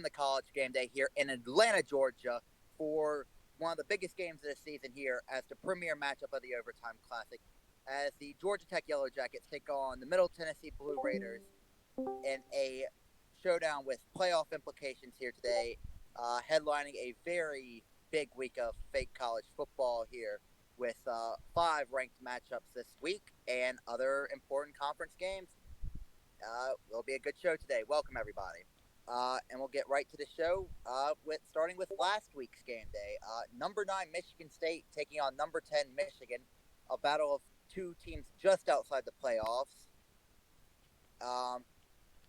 the College Game Day here in Atlanta, Georgia, for one of the biggest games of the season here as the premier matchup of the Overtime Classic, as the Georgia Tech Yellow Jackets take on the Middle Tennessee Blue Raiders in a showdown with playoff implications here today, headlining a very big week of fake college football here with 5 ranked matchups this week and other important conference games. It'll be a good show today. Welcome, everybody. And we'll get right to the show starting with last week's game day. Number 9 Michigan State taking on number 10 Michigan, a battle of two teams just outside the playoffs.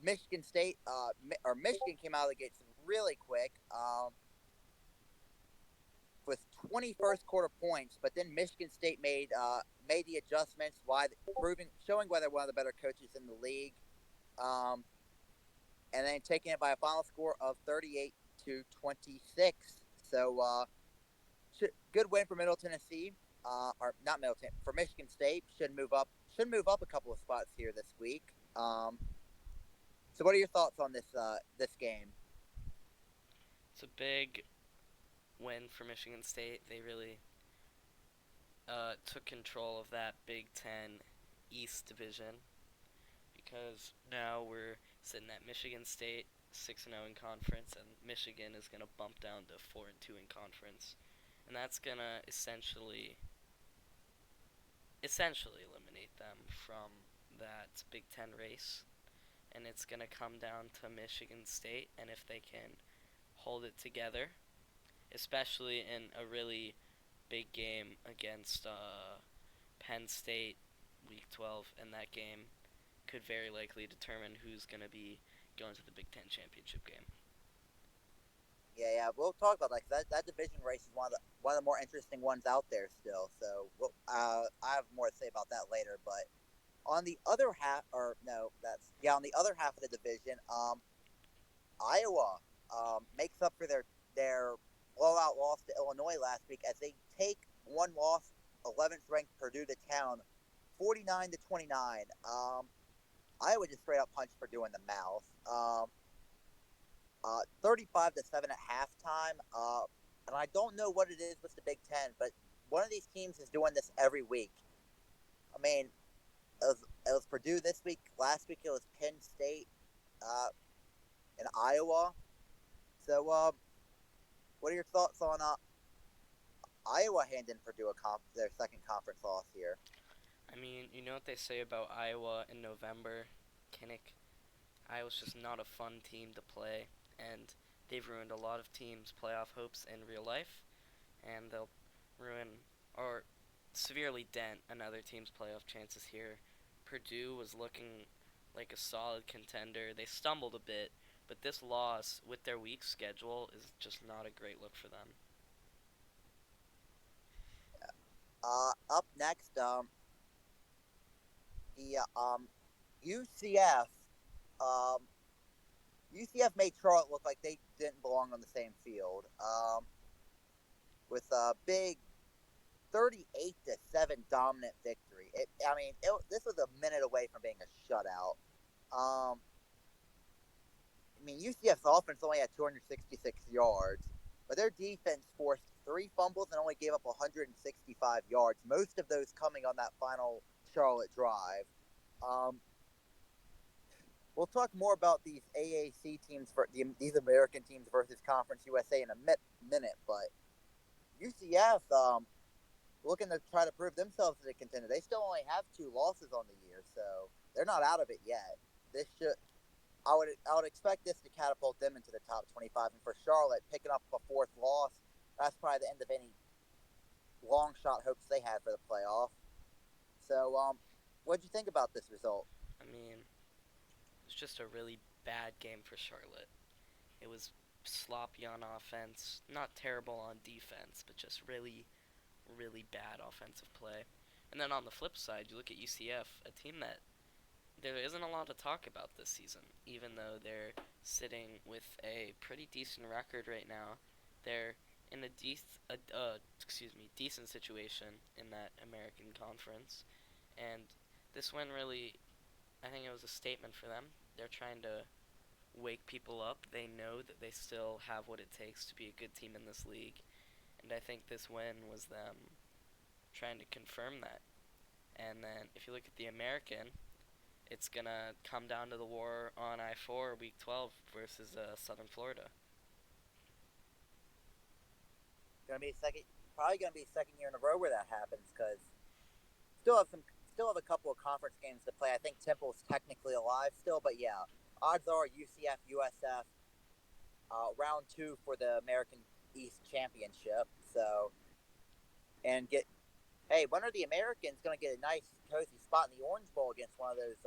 Michigan came out of the gates really quick with 20 first quarter points, but then Michigan State made the adjustments, showing why they're one of the better coaches in the league. And then taking it by a final score of 38-26. So, good win for Middle Tennessee, or not Middle Tennessee, for Michigan State. Should move up a couple of spots here this week. So, what are your thoughts on this game? It's a big win for Michigan State. They really took control of that Big Ten East division, because now we're sitting at Michigan State 6-0 in conference, and Michigan is going to bump down to 4-2 in conference, and that's going to essentially eliminate them from that Big Ten race, and it's going to come down to Michigan State, and if they can hold it together, especially in a really big game against Penn State Week 12, and that game could very likely determine who's going to be going to the Big Ten championship game. Yeah, we'll talk about that division race is one of the more interesting ones out there still. So I have more to say about that later. But on the other half, on the other half of the division, Iowa makes up for their blowout loss to Illinois last week as they take one loss, 11th ranked Purdue to town, 49-29. Iowa just straight up punched Purdue in the mouth. 35-7 at halftime. And I don't know what it is with the Big Ten, but one of these teams is doing this every week. I mean, it was Purdue this week. Last week it was Penn State and Iowa. So, what are your thoughts on Iowa handing Purdue their second conference loss here? I mean, you know what they say about Iowa in November, Kinnick? Iowa's just not a fun team to play, and they've ruined a lot of teams' playoff hopes in real life, and they'll ruin or severely dent another team's playoff chances here. Purdue was looking like a solid contender. They stumbled a bit, but this loss with their weak schedule is just not a great look for them. Up next, the UCF. UCF made Charlotte look like they didn't belong on the same field. With a big 38-7 dominant victory. This was a minute away from being a shutout. UCF's offense only had 266 yards, but their defense forced 3 fumbles and only gave up 165 yards, most of those coming on that final Charlotte drive. We'll talk more about these AAC teams, these American teams versus Conference USA in a minute, but UCF looking to try to prove themselves as a contender. They still only have 2 losses on the year, so they're not out of it yet. I would expect this to catapult them into the top 25, and for Charlotte picking up a 4th loss, that's probably the end of any long shot hopes they had for the playoff. So, what did you think about this result? I mean, it was just a really bad game for Charlotte. It was sloppy on offense, not terrible on defense, but just really, really bad offensive play. And then on the flip side, you look at UCF, a team that there isn't a lot to talk about this season, even though they're sitting with a pretty decent record right now. They're in a decent situation in that American Conference, and this win really, I think it was a statement for them. They're trying to wake people up. They know that they still have what it takes to be a good team in this league, and I think this win was them trying to confirm that. And then if you look at the American, it's gonna come down to the war on I-4 Week 12 versus Southern Florida. Gonna be probably gonna be second year in a row where that happens because still have a couple of conference games to play. I think Temple's technically alive still, but yeah, odds are UCF, USF, round 2 for the American East Championship. So, and one of the Americans going to get a nice cozy spot in the Orange Bowl against one of those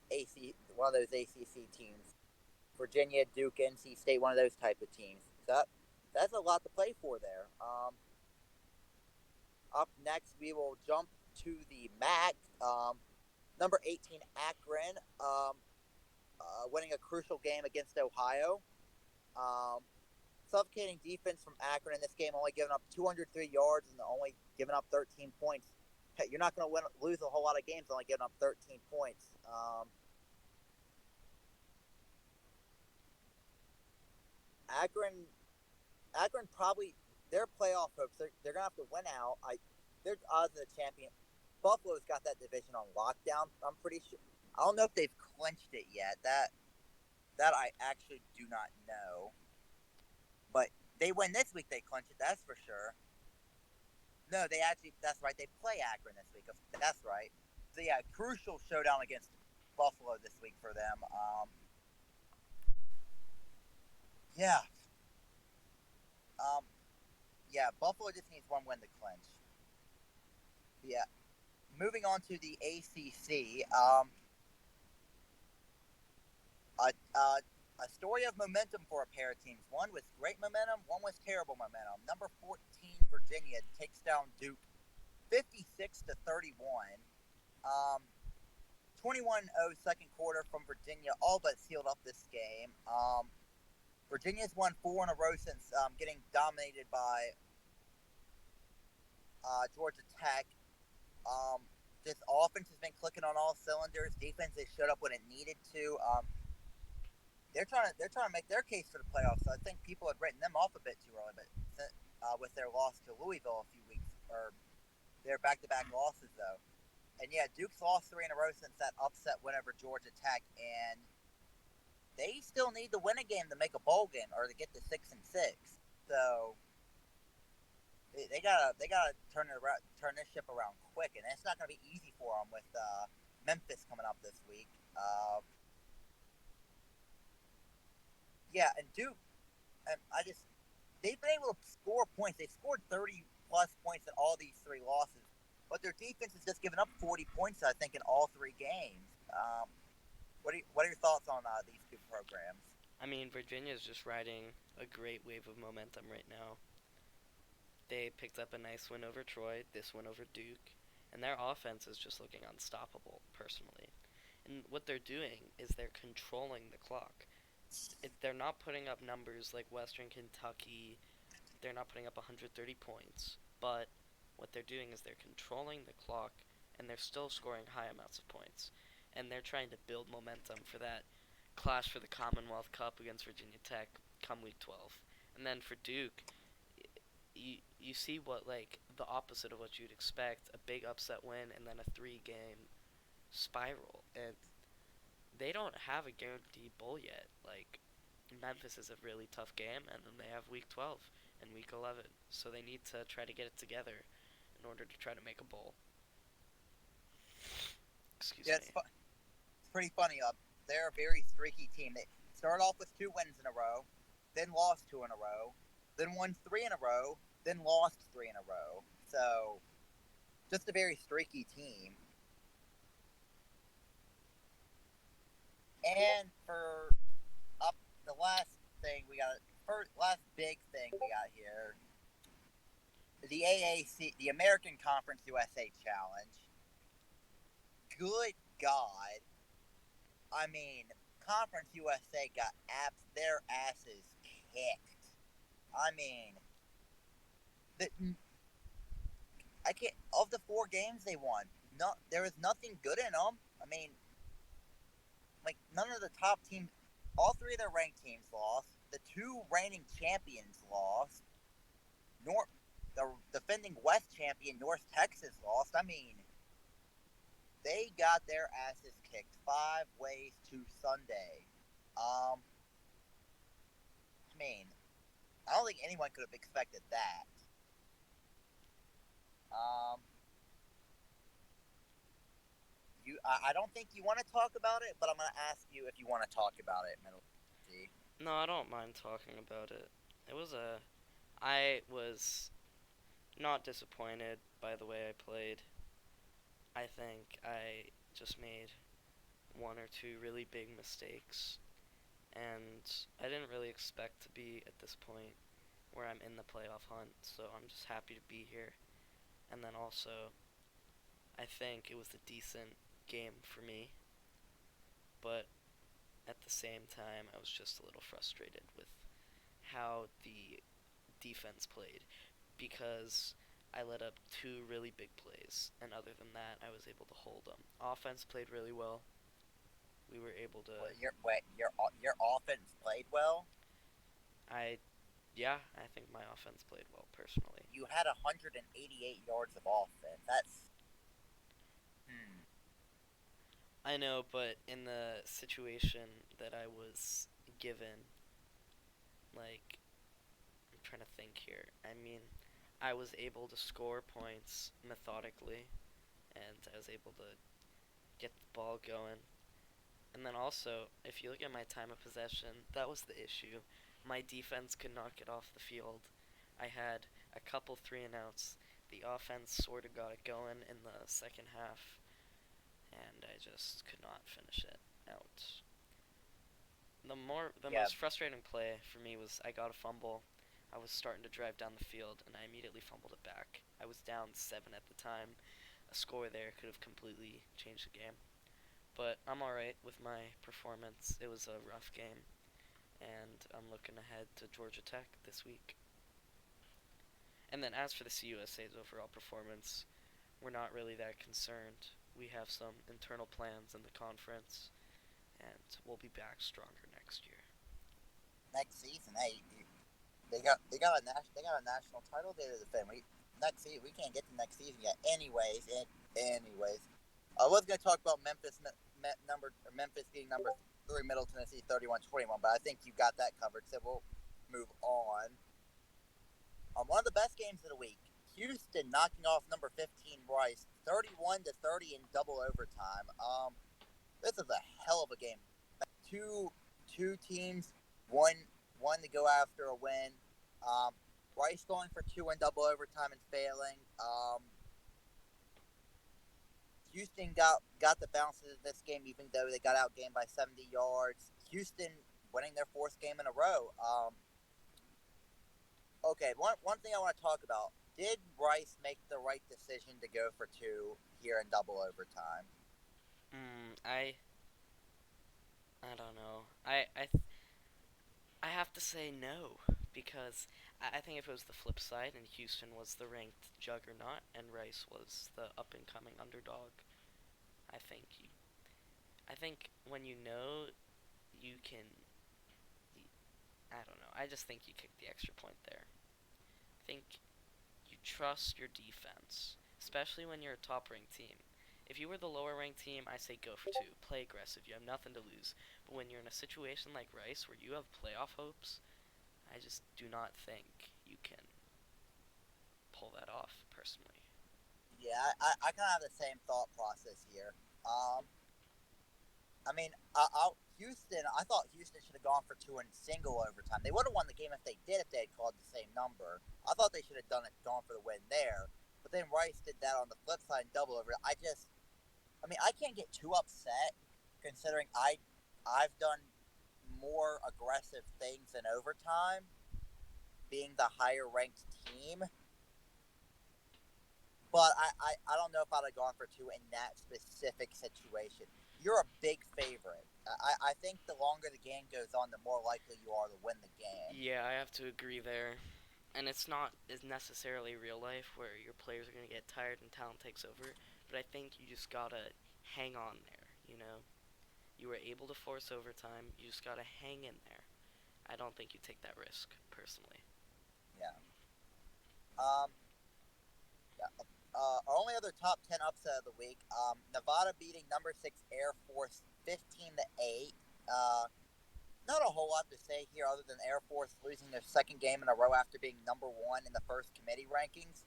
ACC teams, Virginia, Duke, NC State, one of those type of teams. So that's a lot to play for there. Up next, we will jump to the MAC. Number 18 Akron, winning a crucial game against Ohio. Suffocating defense from Akron in this game, only giving up 203 yards and only giving up 13 points. Hey, you're not going to lose a whole lot of games only giving up 13 points. Akron probably, their playoff hopes, they're going to have to win out. Their odds of the champion. Buffalo's got that division on lockdown, I'm pretty sure. I don't know if they've clinched it yet. That I actually do not know. But they win this week, they clinch it, that's for sure. No, that's right, they play Akron this week. That's right. So yeah, crucial showdown against Buffalo this week for them. Yeah. Buffalo just needs one win to clinch. Yeah. Moving on to the ACC, a story of momentum for a pair of teams. One with great momentum, one with terrible momentum. Number 14 Virginia takes down Duke 56-31. 21-0 second quarter from Virginia all but sealed up this game. Virginia's won 4 in a row since getting dominated by Georgia Tech. This offense has been clicking on all cylinders. Defense has showed up when it needed to. They're trying to make their case for the playoffs. So I think people had written them off a bit too early, but with their loss to Louisville a few weeks, or their back-to-back losses though, and yeah, Duke's lost 3 in a row since that upset win over Georgia Tech, and they still need to win a game to make a bowl game or to get to 6-6. So they gotta turn this ship around quick, and it's not gonna be easy for them with Memphis coming up this week. And Duke, they've been able to score points. They've scored 30 plus points in all these 3 losses, but their defense has just given up 40 points, I think, in all 3 games. What are your thoughts on these 2 programs? I mean, Virginia's just riding a great wave of momentum right now. They picked up a nice win over Troy, this win over Duke, and their offense is just looking unstoppable, personally. And what they're doing is they're controlling the clock. They're not putting up numbers like Western Kentucky. They're not putting up 130 points. But what they're doing is they're controlling the clock, and they're still scoring high amounts of points. And they're trying to build momentum for that clash for the Commonwealth Cup against Virginia Tech come Week 12. And then for Duke, you see what, like, the opposite of what you'd expect, a big upset win and then a 3-game spiral. And they don't have a guaranteed bowl yet. Like, Memphis is a really tough game, and then they have Week 12 and Week 11. So they need to try to get it together in order to try to make a bowl. Excuse me. It's pretty funny. They're a very streaky team. They started off with 2 wins in a row, then lost 2 in a row, then won 3 in a row, then lost 3 in a row. So, just a very streaky team. And for the last big thing we got here, the AAC, the American Conference USA Challenge. Good God. I mean, Conference USA got their asses kicked. I mean, of the 4 games they won, there was nothing good in them. I mean, like, none of the top teams, All three of their ranked teams lost. The two reigning champions lost. The defending West champion North Texas lost. I mean, they got their asses kicked 5 ways to Sunday. I mean, I don't think anyone could have expected that. Um, I don't think you want to talk about it, but I'm going to ask you if you want to talk about it. No, I don't mind talking about it. I was not disappointed by the way I played. I think I just made one or two really big mistakes, and I didn't really expect to be at this point where I'm in the playoff hunt, so I'm just happy to be here. And then also, I think it was a decent game for me, but at the same time, I was just a little frustrated with how the defense played because I let up two really big plays, and other than that, I was able to hold them. Offense played really well. We were able to. Your offense played well. I Yeah, I think my offense played well personally. You had 188 yards of offense. That's I know, but in the situation that I was given, like, I'm trying to think here. I mean, I was able to score points methodically, and I was able to get the ball going. And then also, if you look at my time of possession, that was the issue. My defense could not get off the field. I had a couple 3-and-outs. The offense sort of got it going in the second half, and I just could not finish it out. The most frustrating play for me was I got a fumble. I was starting to drive down the field, and I immediately fumbled it back. I was down 7 at the time. A score there could have completely changed the game. But I'm alright with my performance. It was a rough game, and I'm looking ahead to Georgia Tech this week. And then as for the CUSA's overall performance, we're not really that concerned. We have some internal plans in the conference, and we'll be back stronger next year. Next season, hey, they got a national title there to defend. Next season we can't get to next season yet. Anyways, I was gonna talk about Memphis being number 3, Middle Tennessee 31-21, but I think you got that covered. So we'll move on. One of the best games of the week, Houston knocking off number 15 Rice 31-30 in double overtime. This is a hell of a game. Two teams, one to go after a win. Rice going for 2 in double overtime and failing. Houston got the bounces in this game, even though they got outgained by 70 yards. Houston winning their 4th game in a row. Okay, one thing I want to talk about. Did Rice make the right decision to go for 2 here in double overtime? I don't know. I have to say no, because I think if it was the flip side and Houston was the ranked juggernaut and Rice was the up and coming underdog, I think when you know you can, I don't know. I just think you kick the extra point there. I think you trust your defense, especially when you're a top ranked team. If you were the lower ranked team, I say go for 2. Play aggressive. You have nothing to lose. But when you're in a situation like Rice where you have playoff hopes, I just do not think you can pull that off, personally. Yeah, I kind of have the same thought process here. I mean, Houston. I thought Houston should have gone for 2 in single overtime. They would have won the game if they had called the same number. I thought they should have gone for the win there. But then Rice did that on the flip side and double over. I can't get too upset considering I've done more aggressive things in overtime, being the higher ranked team. But I don't know if I'd have gone for 2 in that specific situation. You're a big favorite. I think the longer the game goes on, the more likely you are to win the game. Yeah, I have to agree there. And it's not as necessarily real life where your players are going to get tired and talent takes over, but I think you just gotta hang on there, you know? You were able to force overtime. You just gotta hang in there. I don't think you take that risk, personally. Yeah. Um. Yeah. Our only other top 10 upset of the week. Nevada beating number 6 Air Force 15-8. Not a whole lot to say here other than Air Force losing their second game in a row after being number 1 in the first committee rankings.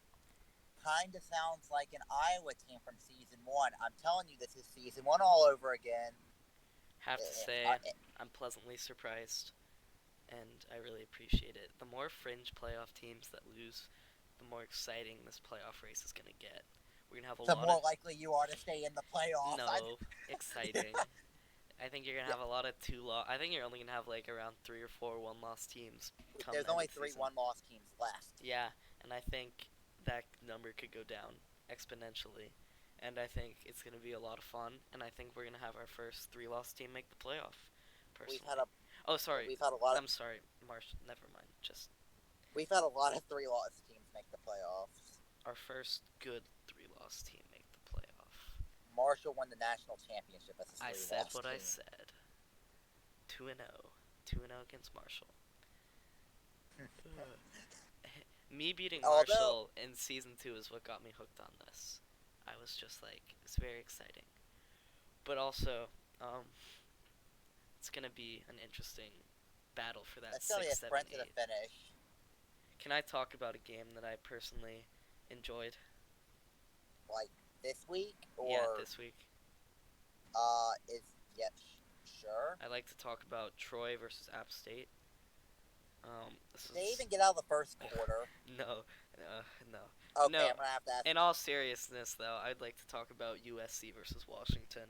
Kind of sounds like an Iowa team from season 1. I'm telling you, this is season 1 all over again. Have to say, I'm pleasantly surprised, and I really appreciate it. The more fringe playoff teams that lose, the more exciting this playoff race is going to get. We're going to have a the lot more of... likely you are to stay in the playoffs. No, exciting. I think you're going to have a lot of I think you're only going to have like around 3 or 4 one-loss teams. There's only 3 one-loss teams left. Yeah, and I think that number could go down exponentially. And I think it's going to be a lot of fun, and I think we're going to have our first 3-loss team make the playoff, personally. We've had a lot of... I'm sorry, never mind. We've had a lot of 3-loss teams make the playoffs. Our first good 3-loss team make the playoff. Marshall won the national championship as a 3-loss I said what team. I said. 2-0. 2-0 against Marshall. Me beating Marshall in Season 2 is what got me hooked on this. I was just like, it's very exciting. But also, it's going to be an interesting battle for that 6, 7, 8. It's going to be a sprint to the finish. Can I talk about a game that I personally enjoyed? Like, this week? Or... Yeah, this week. Sure. I'd like to talk about Troy versus App State. Did they even get out of the first quarter? No. Okay, no. I'm going to have to ask. In all seriousness, though, I'd like to talk about USC versus Washington.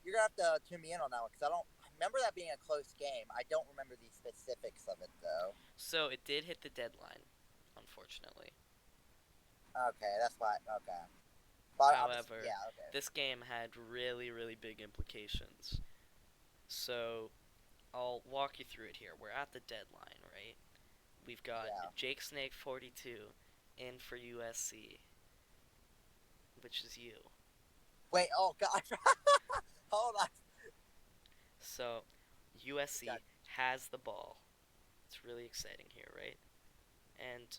You're going to have to tune me in on that one, because I remember that being a close game. I don't remember the specifics of it, though. So, it did hit the deadline, unfortunately. Okay, that's fine. Okay. But however, this game had really, really big implications. So, I'll walk you through it here. We're at the deadline, right? We've got Jake Snake 42 in for USC, which is you. Wait, oh gosh. Hold on. So, USC has the ball. It's really exciting here, right? And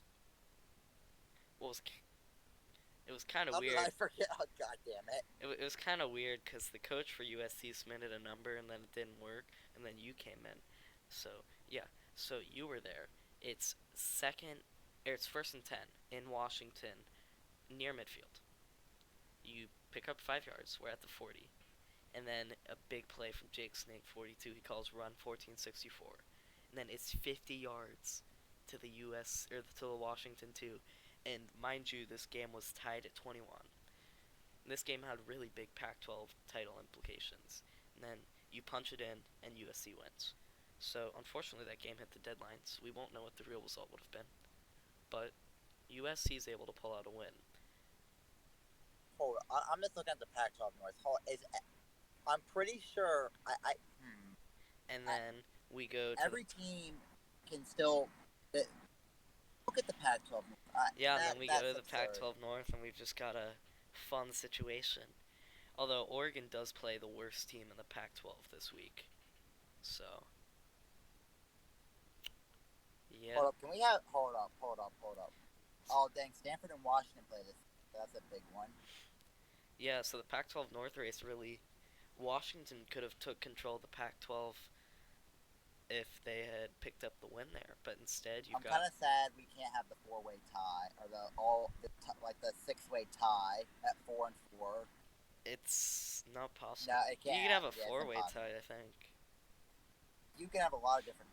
it was kind of weird. I forget. Oh, God damn it. It was kind of weird because the coach for USC submitted a number and then it didn't work, and then you came in. So, yeah. So, you were there. It's first and 10 in Washington, near midfield. You pick up 5 yards. We're at the 40. And then a big play from Jake Snake, 42. He calls run 1464. And then it's 50 yards to the Washington 2. And mind you, this game was tied at 21. This game had really big Pac-12 title implications. And then you punch it in, and USC wins. So, unfortunately, that game hit the deadline, so we won't know what the real result would have been. But USC is able to pull out a win. Hold on. I'm just looking at the Pac-12 North. I'm pretty sure... And then we go to... Every team can still... Look at the Pac-12 North. And then we go to the Pac-12 North, and we've just got a fun situation. Although Oregon does play the worst team in the Pac-12 this week. So... Yeah. Hold up, can we have... Hold up. Oh, dang, Stanford and Washington play this. That's a big one. Yeah, so the Pac-12 North race really... Washington could have took control of the Pac-12 if they had picked up the win there, but instead I'm kind of sad we can't have the 4-way tie, or the 6-way tie at 4-4. It's not possible. No, it can't. You can have a 4-way tie, I think. You can have a lot of different...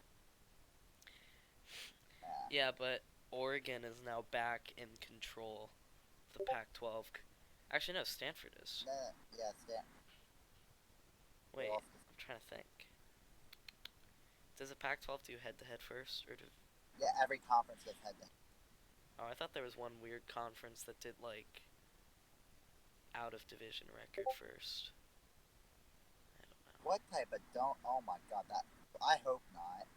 Yeah, but Oregon is now back in control of the Pac-12. Actually, no, Stanford is. Yeah, Stanford. Wait, I'm trying to think. Does the Pac-12 do head-to-head first, or do... Yeah, every conference gets head-to-head. Oh, I thought there was one weird conference that did, like, out-of-division record first. I don't know. What type of Oh my god, that... I hope not.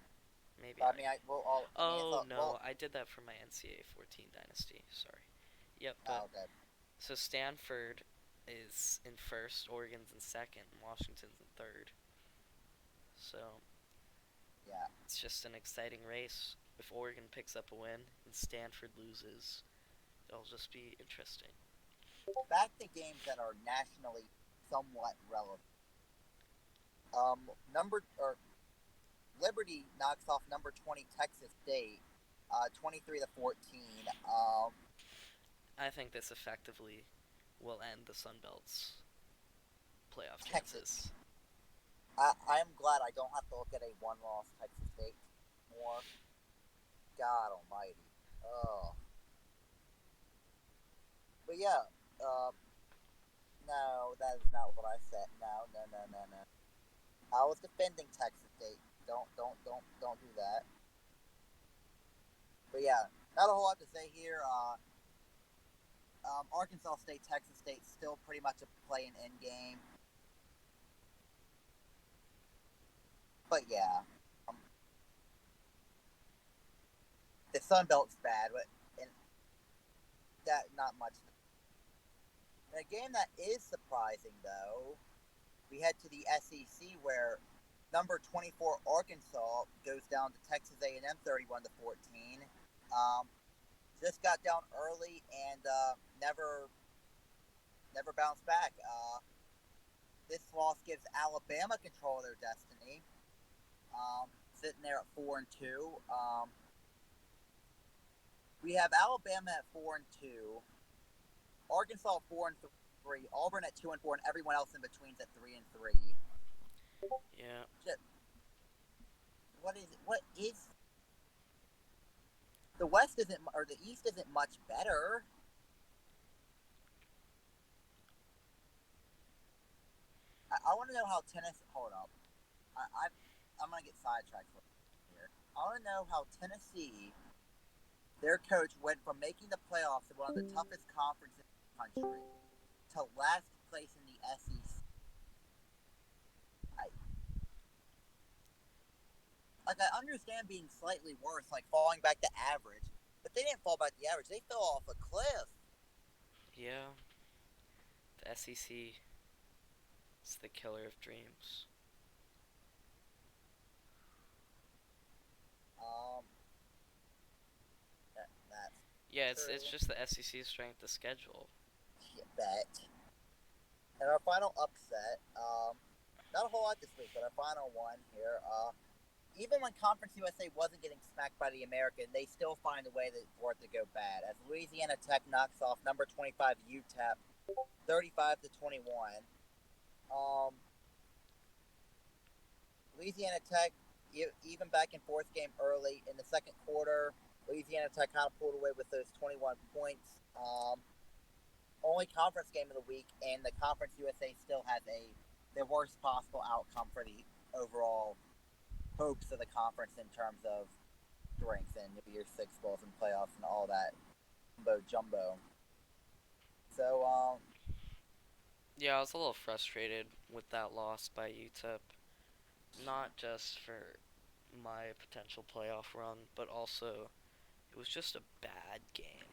Maybe. I did that for my NCAA 14 Dynasty. Sorry. Yep. But, okay. So Stanford is in first, Oregon's in second, and Washington's in third. So Yeah. it's just an exciting race. If Oregon picks up a win and Stanford loses, it'll just be interesting. Back to games that are nationally somewhat relevant. Number or Liberty knocks off number 20 Texas State, 23-14. I think this effectively will end the Sun Belt's playoff Texas. chances. I am glad I don't have to look at a one-loss Texas State more. God Almighty. Oh. But yeah. No, that is not what I said. No. I was defending Texas State. Don't do that. But yeah, not a whole lot to say here. Arkansas State, Texas State, still pretty much a play and end game. But yeah, the Sun Belt's bad, but and that not much. In a game that is surprising, though, we head to the SEC where number 24 Arkansas goes down to Texas A&M 31-14. Just got down early and never bounced back. This loss gives Alabama control of their destiny, sitting there at 4-2. We have Alabama at 4-2, Arkansas at 4-3, Auburn at 2-4, and everyone else in between's at 3-3. Yeah. What is the West isn't, or the East isn't much better. I want to know how Tennessee. Hold up, I'm gonna get sidetracked here. I want to know how Tennessee, their coach, went from making the playoffs in one of the toughest conferences in the country to last place in the SEC. I understand being slightly worse, like falling back to average, but they didn't fall back to the average. They fell off a cliff. Yeah. The SEC is the killer of dreams. That's Yeah, true. it's just the SEC's strength of schedule. You bet. And our final upset, not a whole lot this week, but our final one here. Even when Conference USA wasn't getting smacked by the American, they still find a way for it to go bad. As Louisiana Tech knocks off number 25 UTEP, 35-21. Louisiana Tech, even back in fourth game early in the second quarter, Louisiana Tech kind of pulled away with those 21 points. Only conference game of the week, and the Conference USA still has the worst possible outcome for the overall hopes of the conference in terms of strength and New Year's Six bowls and playoffs and all that jumbo. So, Yeah, I was a little frustrated with that loss by UTEP. Not just for my potential playoff run, but also it was just a bad game.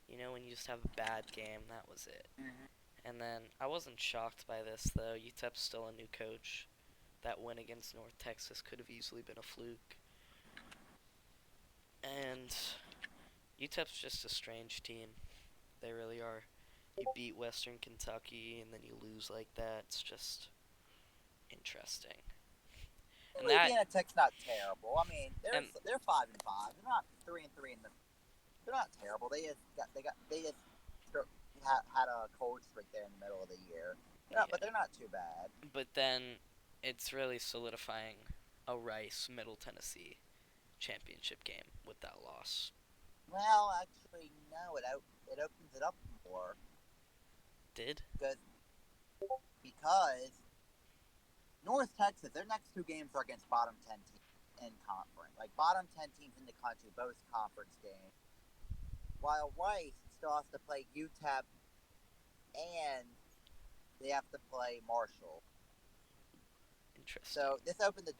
You know, when you just have a bad game, that was it. And then I wasn't shocked by this, though. UTEP's still a new coach. That win against North Texas could have easily been a fluke. And UTEP's just a strange team. They really are. You beat Western Kentucky and then you lose like that. It's just interesting. And Louisiana Tech's not terrible. I mean, they're 5-5. They're not 3-3 in the. They're not terrible. They just had a cold streak there in the middle of the year. Yeah. But they're not too bad. But then it's really solidifying a Rice Middle Tennessee championship game with that loss. Well, actually, no. It opens it up more. Did? Because North Texas, their next two games are against bottom 10 teams in conference. Like, bottom 10 teams in the country, both conference games. While Rice still has to play UTEP and they have to play Marshall. Interesting. So this opened the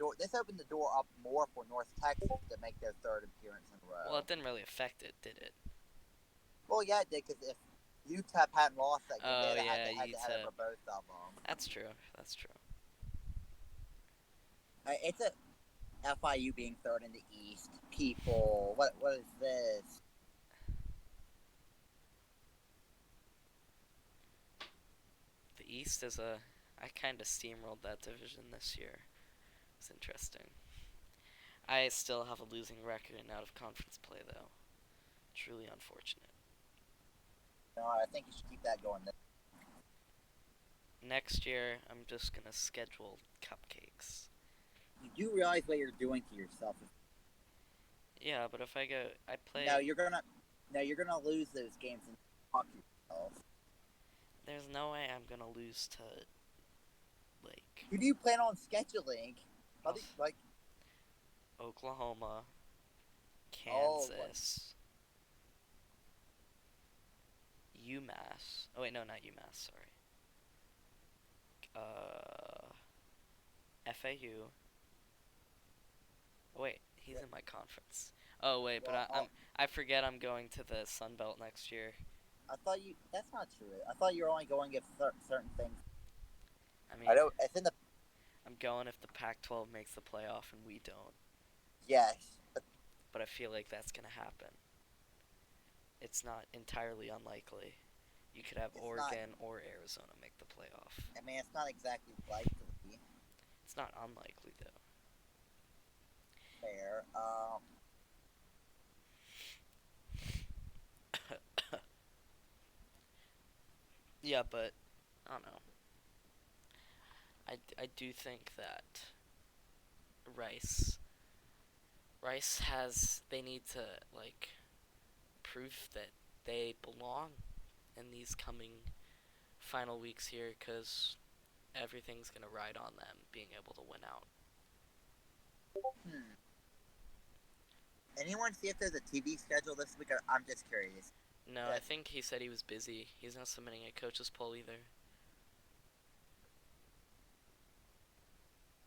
door up more for North Texas to make their third appearance in a row. Well, it didn't really affect it, did it? Well, yeah, it did, because if UTEP hadn't lost that game. Oh They had yeah, the head-to-head UTEP. over both of them. That's true. That's true. It's a FIU being third in the East. People, what is this? The East is a. I kind of steamrolled that division this year. It's interesting. I still have a losing record in out of conference play though. Truly unfortunate. No, I think you should keep that going. Next year, I'm just gonna schedule cupcakes. You do realize what you're doing to yourself. Yeah, but if I go, I play. No, you're gonna lose those games and fuck yourself. There's no way I'm gonna lose to, like. Who do you plan on scheduling? Like Oklahoma, Kansas, UMass. Oh wait, no, not UMass. Sorry. FAU. Oh, wait, he's in my conference. Oh wait, but I forget I'm going to the Sun Belt next year. I thought you. That's not true. I thought you were only going if certain things. I mean, I don't. It's in the. I'm going if the Pac-12 makes the playoff and we don't. Yes. But I feel like that's gonna happen. It's not entirely unlikely. You could have Oregon or Arizona make the playoff. I mean, it's not exactly likely. It's not unlikely though. Fair. Yeah, but I don't know. I do think that Rice has, they need to like prove that they belong in these coming final weeks here, because everything's gonna ride on them being able to win out. Anyone see if there's a TV schedule this week? I'm just curious. No, I think he said he was busy. He's not submitting a coach's poll either.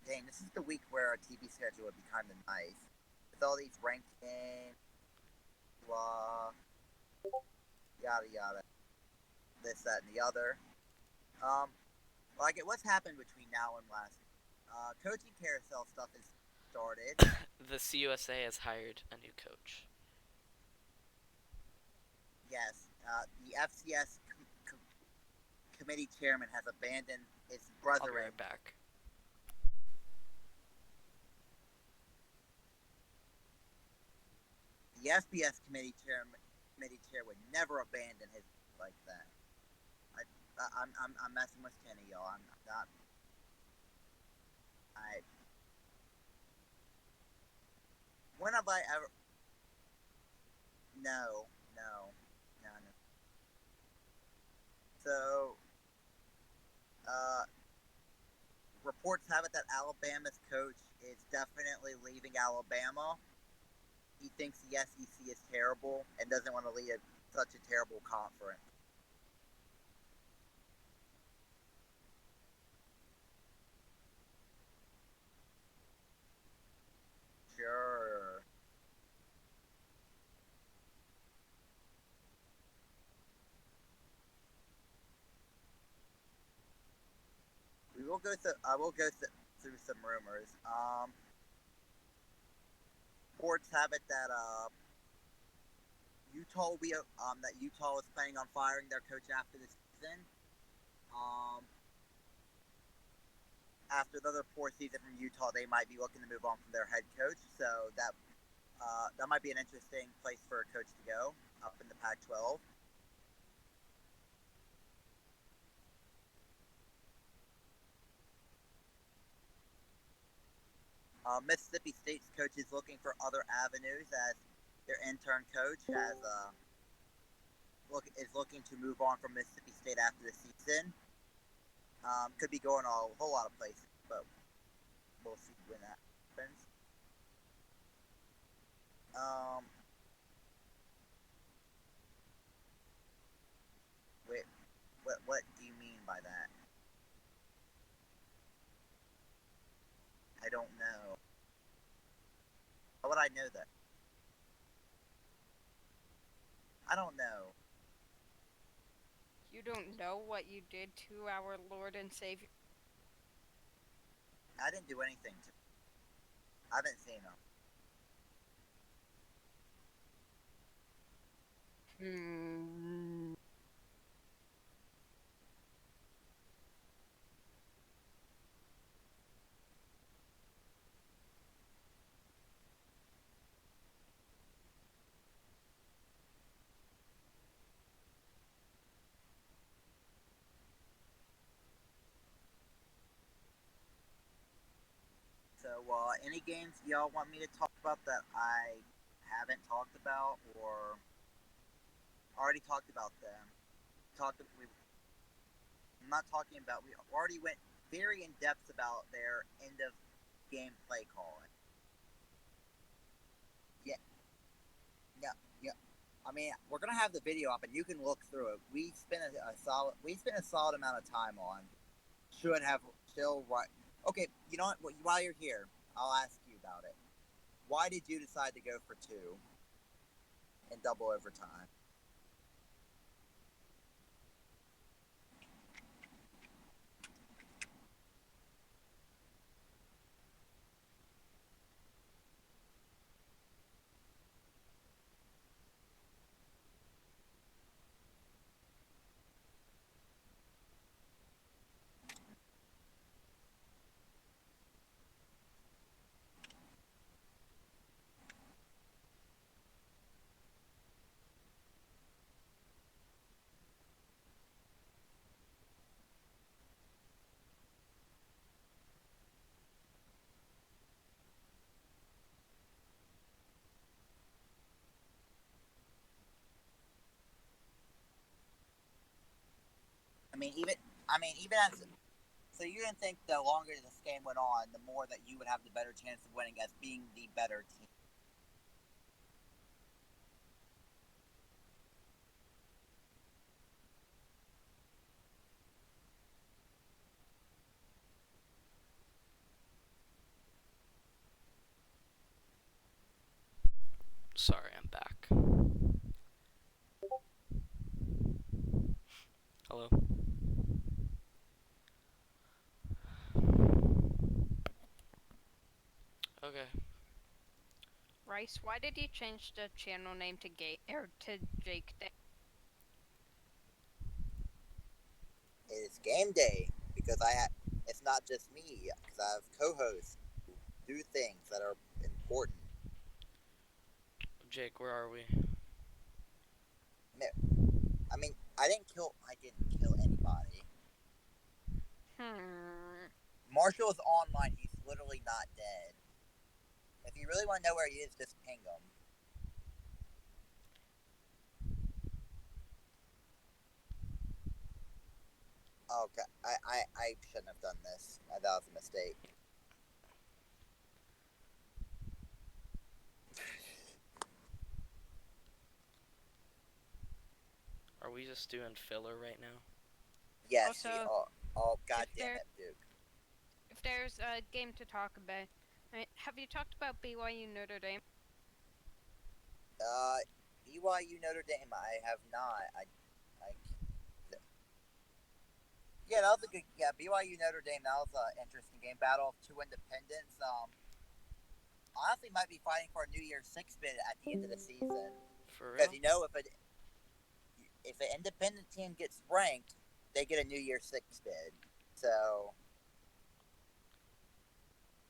Dang, this is the week where a TV schedule would be kind of nice. With all these ranked games, blah, yada yada, this, that, and the other. What's happened between now and last week? Coaching carousel stuff has started. The CUSA has hired a new coach. Yes, the FCS committee chairman has abandoned his brethren. I'll be right back. The FBS committee chair would never abandon his like that. I'm messing with Kenny, y'all. I'm not. When have I ever? No. So, reports have it that Alabama's coach is definitely leaving Alabama. He thinks the SEC is terrible and doesn't want to lead such a terrible conference. Sure. I will go through some rumors. Reports have it that Utah is planning on firing their coach after the season. After the other poor season from Utah, they might be looking to move on from their head coach. So that might be an interesting place for a coach to go up in the Pac-12. Mississippi State's coach is looking for other avenues as their intern coach is looking to move on from Mississippi State after the season. Could be going a whole lot of places, but we'll see when that happens. Wait, what do you mean by that? I don't know. How would I know that? I don't know. You don't know what you did to our Lord and Savior? I didn't do anything to. I haven't seen him. Hmm. So, any games y'all want me to talk about that I haven't talked about, or already talked about them? I'm not talking about. We already went very in depth about their end of game play calling. Yeah, yeah, yeah. I mean, we're gonna have the video up, and you can look through it. We spent a solid. We spent a solid amount of time on. Should have still right. Okay, you know what? While you're here, I'll ask you about it. Why did you decide to go for two in double overtime? I mean, even even as so, you didn't think the longer this game went on, the more that you would have the better chance of winning as being the better team. Sorry, I'm back. Hello. Okay. Rice, why did you change the channel name to Jake Day? It's game day because I have. It's not just me because I have co-hosts who do things that are important. Jake, where are we? I mean, I didn't kill. I didn't kill anybody. Marshall is online. He's literally not dead. If you really want to know where he is, just ping him. Okay, I shouldn't have done this. That was a mistake. Are we just doing filler right now? Yes, we Also, are. Oh, god damn it, Duke. if there's a game to talk about, have you talked about BYU Notre Dame? BYU Notre Dame. I have not. I yeah, that was a good. Yeah, BYU Notre Dame. That was an interesting game. Battle of two independents. Honestly, might be fighting for a New Year's Six bid at the end of the season For because real? you know if an independent team gets ranked, they get a New Year's Six bid. So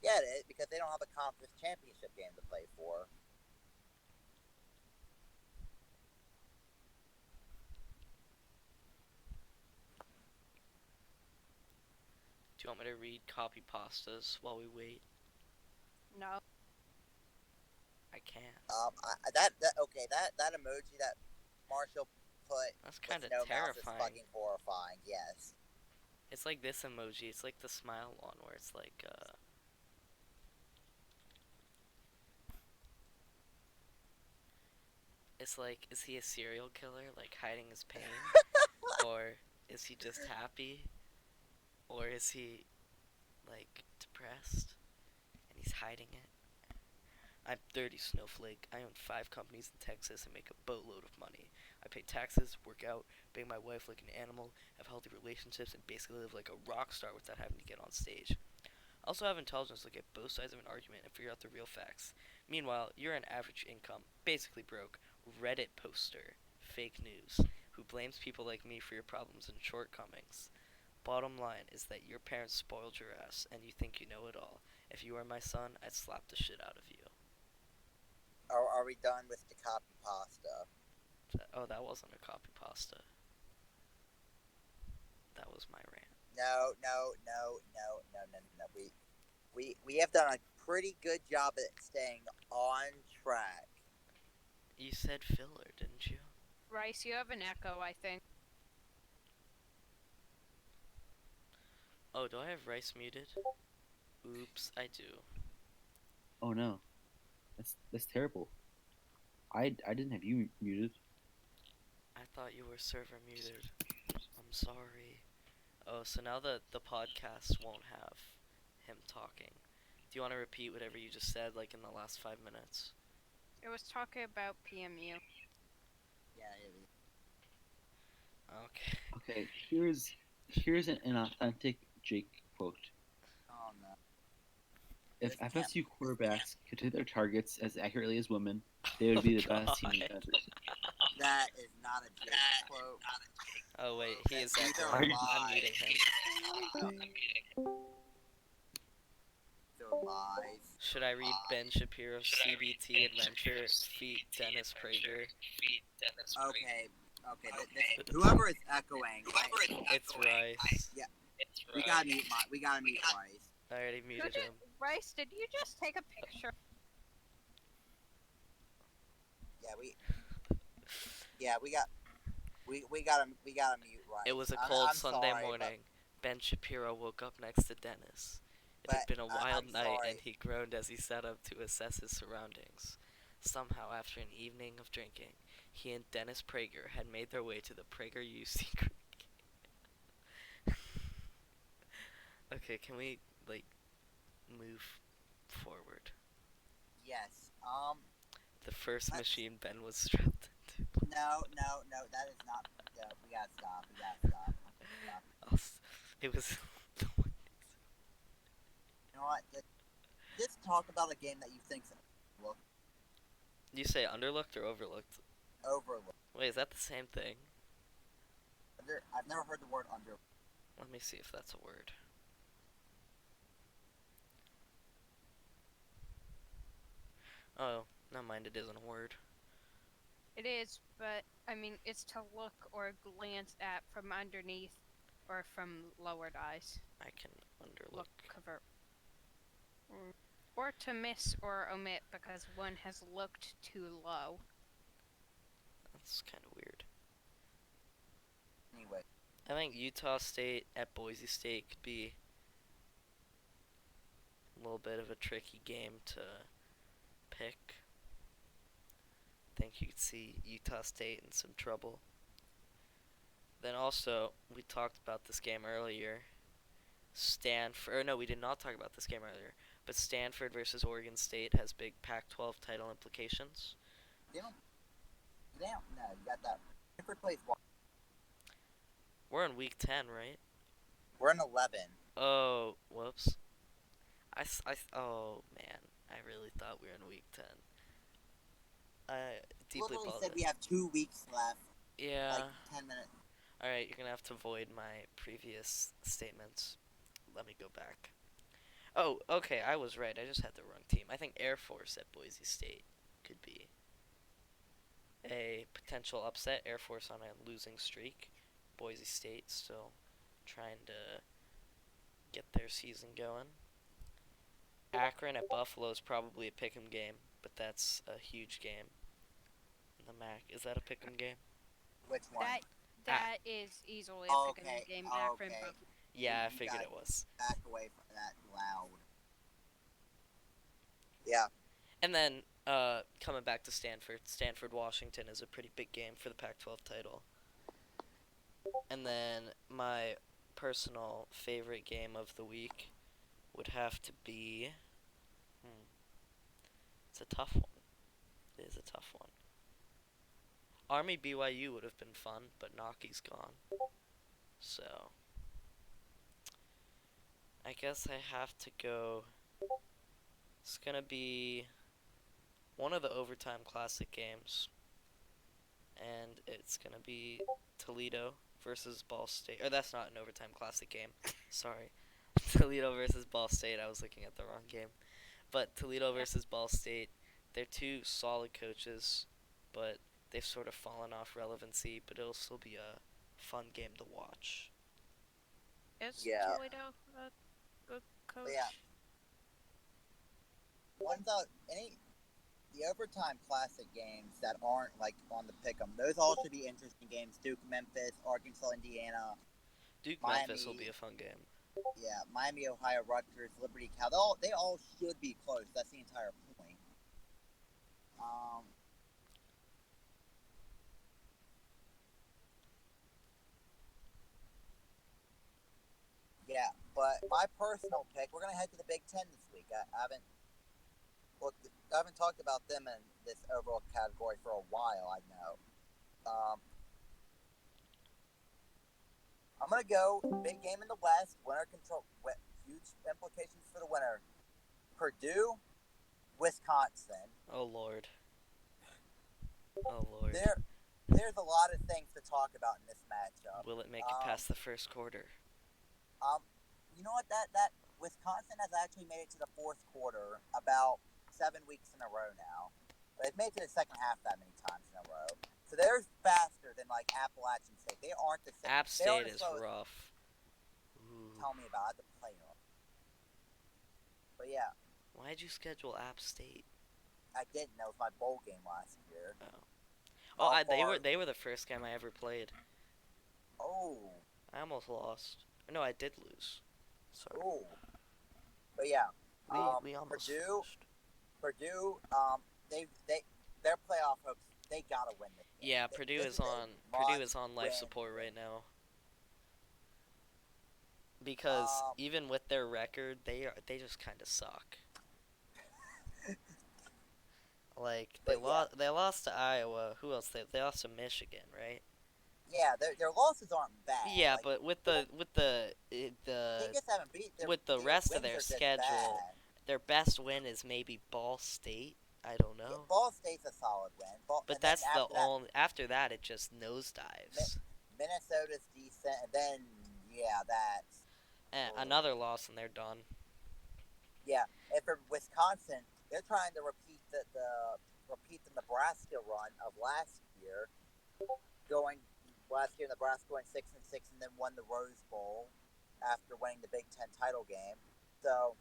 get it because they don't have a conference championship game to play for. Do you want me to read copy pastas while we wait? No. I can't. That emoji that Marshall put That's kind with of no mouse is terrifying. fucking horrifying. Yes. It's like this emoji. It's like the smile one where it's like, it's like, is he a serial killer, like hiding his pain? Or is he just happy? Or is he, like, depressed? And he's hiding it? I'm 30 Snowflake. I own 5 companies in Texas and make a boatload of money. I pay taxes, work out, bang my wife like an animal, have healthy relationships, and basically live like a rock star without having to get on stage. I also have intelligence to look at both sides of an argument and figure out the real facts. Meanwhile, you're an average income, basically broke, Reddit poster, fake news, who blames people like me for your problems and shortcomings. Bottom line is that your parents spoiled your ass, and you think you know it all. If you were my son, I'd slap the shit out of you. Are we done with the copy pasta? Oh, that wasn't a copy pasta. That was my rant. No. We have done a pretty good job at staying on track. You said filler, didn't you? Rice, you have an echo, I think. Oh, do I have Rice muted? Oops, I do. Oh no, that's terrible. I didn't have you muted. I thought you were server muted. I'm sorry. Oh, so now the podcast won't have him talking. Do you want to repeat whatever you just said, like in the last 5 minutes? It was talking about PMU. Yeah, it is. Okay. Okay, here's an authentic Jake quote. Oh no. If This can't- FSU quarterbacks could hit their targets as accurately as women, they would be the best team in the God. country. That is not a Jake quote. Oh wait, he is These are echoing. I'm lies. muting him. They're lies. Should I read Ben Shapiro's CBT Adventure feat Dennis Prager? Okay. Whoever is echoing, It's Rice. we gotta mute Rice. I already muted him. Rice, did you just take a picture? We gotta mute Rice. It was a I'm cold Sunday sorry, morning. Ben Shapiro woke up next to Dennis. It had But been a I'm wild night, sorry. and he groaned as he sat up to assess his surroundings. Somehow, after an evening of drinking, he and Dennis Prager had made their way to the PragerU secret. Okay, can we, like, move forward? Yes. The first Let's- machine Ben was strapped into. No. That is not. No, we gotta stop. It was. You know what? Just talk about a game that you think's You say underlooked or overlooked? overlooked. Wait, is that the same thing? I've never heard the word under. Let me see if that's a word. Oh, never mind, it isn't a word. It is, but I mean, it's to look or glance at from underneath or from lowered eyes. I can underlook. Look, cover. Or to miss or omit because one has looked too low. That's kind of weird. Anyway, I think Utah State at Boise State could be a little bit of a tricky game to pick. I think you could see Utah State in some trouble. Then also, we talked about this game earlier. We did not talk about this game earlier. But Stanford versus Oregon State has big Pac-12 title implications. you don't. No, you got that. Stanford plays. Wa- We're in week 10, right? We're in 11. Oh, whoops. Oh, man. I really thought we were in week 10. I deeply Literally apologize. said we have 2 weeks left. Yeah. Like 10 minutes. Alright, you're gonna have to void my previous statements. Let me go back. Oh, okay, I was right. I just had the wrong team. I think Air Force at Boise State could be a potential upset. Air Force on a losing streak. Boise State still trying to get their season going. Akron at Buffalo is probably a pick'em game, but that's a huge game in the MAC. Is that a pick'em game? Which one? That is easily a Okay, pick-em game. okay. Akron, Buffalo. Yeah, I You figured got it was. Back away from that loud. Yeah. And then coming back to Stanford Washington is a pretty big game for the Pac-12 title. And then my personal favorite game of the week would have to be it's It's a tough one. It is a tough one. Army BYU would have been fun, but Naki's gone. So, I guess I have to go. It's gonna be one of the overtime classic games. And it's gonna be Toledo versus Ball State. Or that's not an overtime classic game. Sorry. Toledo versus Ball State. I was looking at the wrong game. But Toledo versus Ball State. They're two solid coaches, but they've sort of fallen off relevancy. But it'll still be a fun game to watch. Is Yeah. Toledo a good coach? Yeah. One's out the overtime classic games that aren't like on the pick'em. Those all should be interesting games. Duke, Memphis, Arkansas, Indiana. Duke Miami, Memphis will be a fun game. Yeah, Miami, Ohio, Rutgers, Liberty, Cal. They all should be close. That's the entire point. Yeah, but my personal pick, we're gonna head to the Big Ten this week. I haven't talked about them in this overall category for a while. I know. I'm gonna go big game in the West. Winner control. Huge implications for the winner. Purdue, Wisconsin. Oh Lord. Oh Lord. There's a lot of things to talk about in this matchup. Will it make it past the first quarter? You know what? That Wisconsin has actually made it to the fourth quarter about 7 weeks in a row now. But they've made it to the second half that many times in a row. So they're faster than like Appalachian State. They aren't the same. App State is rough. Ooh. Tell me about it. The playoff. But yeah. Why'd you schedule App State? I didn't. That was my bowl game last year. They were the first game I ever played. Oh. I almost lost. No, I did lose. Sorry. Oh. But yeah. We almost Purdue. Their playoff hopes. They gotta win this game. Yeah, Purdue is on life support right now. Because even with their record, they just kind of suck. Like they lost to Iowa. Who else? They lost to Michigan, right? Yeah, their losses aren't bad. Yeah, like, but with the they just haven't beat with the rest of their schedule, their best win is maybe Ball State. I don't know. Yeah, Ball State's a solid win. But that's the only. After that, it just nosedives. Minnesota's decent, and then that's another loss, and they're done. Yeah, and for Wisconsin, they're trying to repeat the Nebraska run of last year. Last year, Nebraska went 6-6, and then won the Rose Bowl after winning the Big Ten title game. So.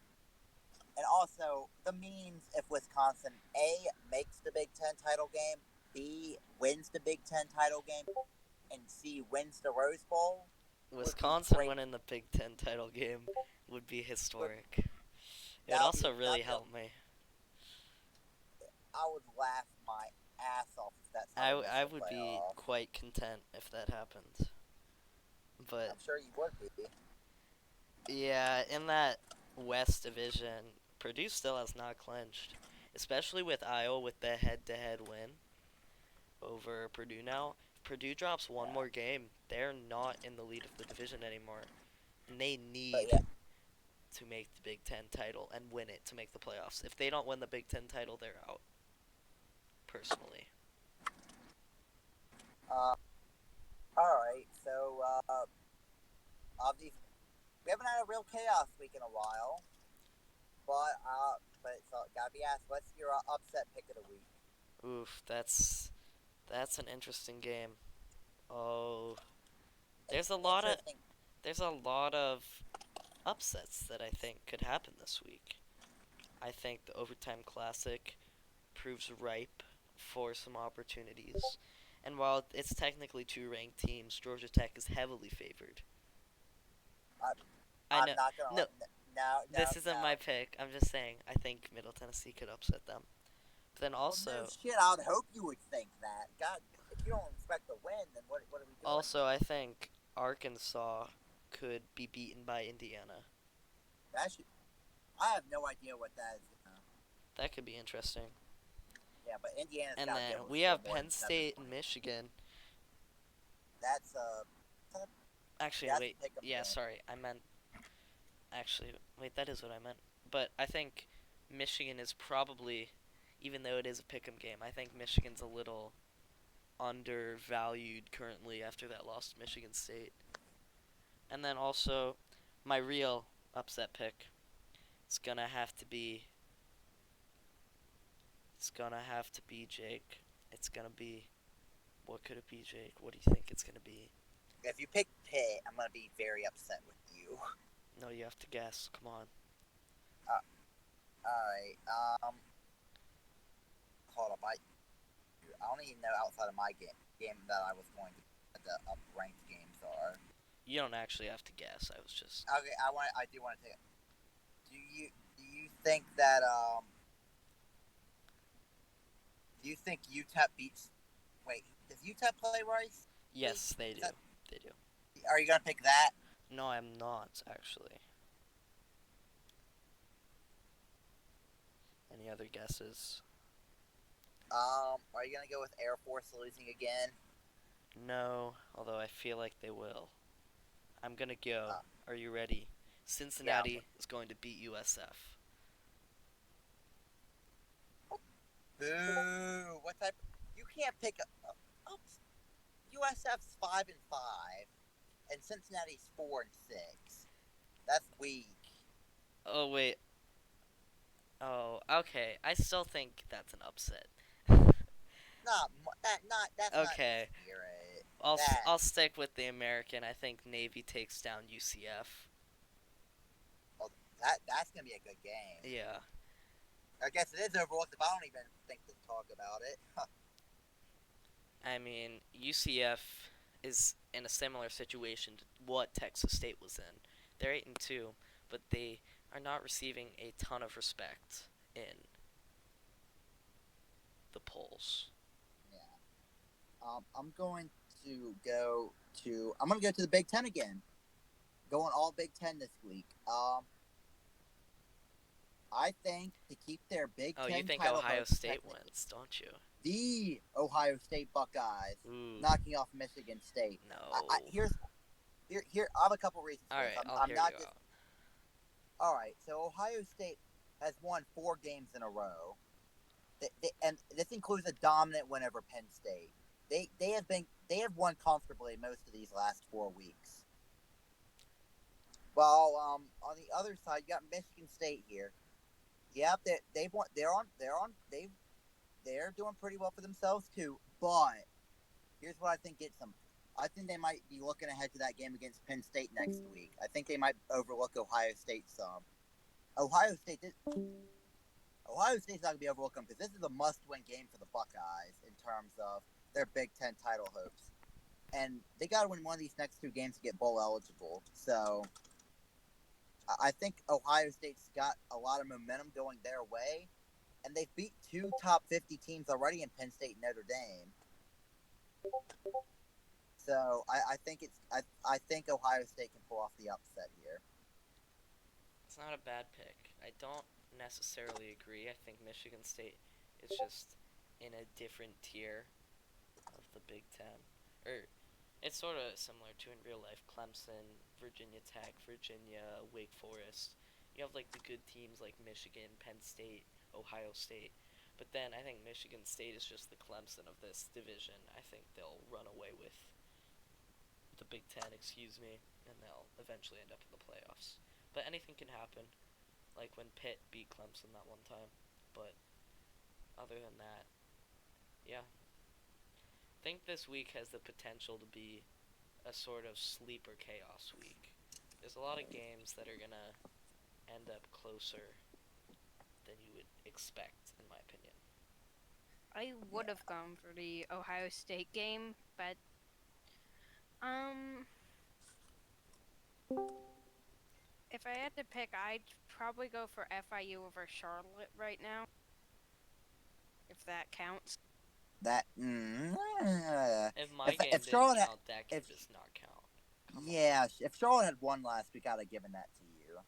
And also, the means if Wisconsin, A, makes the Big Ten title game, B, wins the Big Ten title game, and C, wins the Rose Bowl. Wisconsin winning the Big Ten title game would be historic. It would also really help me. I would laugh my ass off if that's I would be quite content if that happened. But I'm sure you would be. Yeah, in that West Division, Purdue still has not clinched, especially with Iowa with the head-to-head win over Purdue now. If Purdue drops one more game, they're not in the lead of the division anymore, and they need to make the Big Ten title and win it to make the playoffs. If they don't win the Big Ten title, they're out, personally. Alright, so, obviously, we haven't had a real chaos week in a while. But it's gotta be asked, what's your upset pick of the week? Oof, that's an interesting game. Oh, there's a lot of upsets that I think could happen this week. I think the Overtime Classic proves ripe for some opportunities. And while it's technically two ranked teams, Georgia Tech is heavily favored. I know. Not gonna This isn't my pick. I'm just saying I think Middle Tennessee could upset them. But then also, well, no shit, I would hope you would think that. God, if you don't expect to win, then what are we doing? Also, I think Arkansas could be beaten by Indiana. I have no idea what that is. That could be interesting. Yeah, but Indiana's And got to then be able to we score have more Penn than 7 State and points. Michigan. That's Actually, that's wait. a pick 'em Yeah, game. sorry. I meant. Actually, wait. That is what I meant. But I think Michigan is probably, even though it is a pick'em game, I think Michigan's a little undervalued currently after that loss to Michigan State. And then also, my real upset pick. It's gonna have to be. It's gonna have to be Jake. It's gonna be. What could it be, Jake? What do you think it's gonna be? If you pick Pitt, I'm gonna be very upset with you. No, you have to guess. Come on. All right. Hold up. I don't even know outside of my game that I was going to the up ranked games are. You don't actually have to guess. I was just. Okay, I do want to take it. Do you think that do you think UTEP beats? Wait, does UTEP play Rice? Yes, they do. They do. Are you gonna pick that? No, I'm not actually. Any other guesses? Are you gonna go with Air Force losing again? No, although I feel like they will. I'm gonna go. Uh, Are you ready? Cincinnati is going to beat USF. Boo! What type? You can't pick USF's 5-5, and Cincinnati's 4-6. That's weak. Oh wait. Oh, okay. I still think that's an upset. That's Okay. not the spirit. I'll stick with the American. I think Navy takes down UCF. That's gonna be a good game. Yeah. I guess it is overlooked if I don't even think to talk about it. I mean, UCF is in a similar situation to what Texas State was in. They're 8-2, but they are not receiving a ton of respect in the polls. Yeah. I'm going to go to the Big Ten again. Going all Big Ten this week. I think to keep their Big Ten Oh, you think title Ohio hopes State technically- wins, don't you? The Ohio State Buckeyes Ooh, knocking off Michigan State. no. Here. I have a couple reasons. All for right, this. I'll I'm hear not you just. out. All right, so Ohio State has won 4 games in a row, and this includes a dominant win over Penn State. They have won comfortably most of these last 4 weeks. While on the other side, you got Michigan State here. Yep, they've won. They're doing pretty well for themselves too. But here's what I think gets them. I think they might be looking ahead to that game against Penn State next week. I think they might overlook Ohio State some. Ohio State's not going to be overlooking because this is a must-win game for the Buckeyes in terms of their Big Ten title hopes. And they got to win one of these next 2 games to get bowl eligible. So I think Ohio State's got a lot of momentum going their way. And they've beat 2 top 50 teams already in Penn State and Notre Dame. So I think Ohio State can pull off the upset here. It's not a bad pick. I don't necessarily agree. I think Michigan State is just in a different tier of the Big Ten. It's sort of similar to in real life Clemson, Virginia Tech, Virginia, Wake Forest. You have like the good teams like Michigan, Penn State, Ohio State. But then I think Michigan State is just the Clemson of this division. I think they'll run away with the Big Ten, and they'll eventually end up in the playoffs. But anything can happen, like when Pitt beat Clemson that one time. But other than that, yeah. I think this week has the potential to be a sort of sleeper chaos week. There's a lot of games that are going to end up closer than you would expect, in my opinion. I would have gone for the Ohio State game, but if I had to pick, I'd probably go for FIU over Charlotte right now. If that counts. That If my game if didn't Charlotte count, that game does not count. Come yeah, if Charlotte had won last week, I'd have given that to you.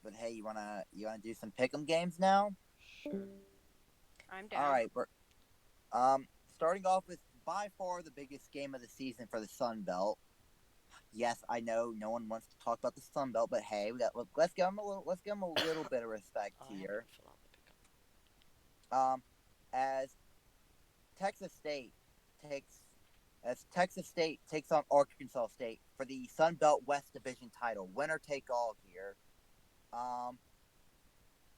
But hey, you wanna do some pick'em games now? Sure. I'm down. All right, starting off with by far the biggest game of the season for the Sun Belt. Yes, I know no one wants to talk about the Sun Belt, but hey, let's give them a little bit of respect I haven't here. filled out the pickup. As Texas State takes on Arkansas State for the Sun Belt West Division title, winner take all here.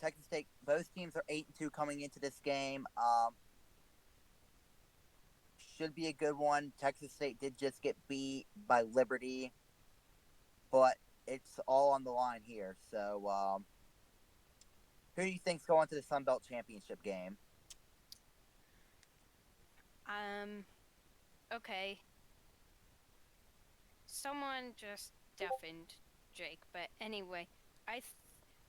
Texas State, both teams are 8-2 coming into this game. Should be a good one. Texas State did just get beat by Liberty, but it's all on the line here. So, who do you think's going to the Sun Belt Championship game? Okay. Someone just deafened Jake, but anyway,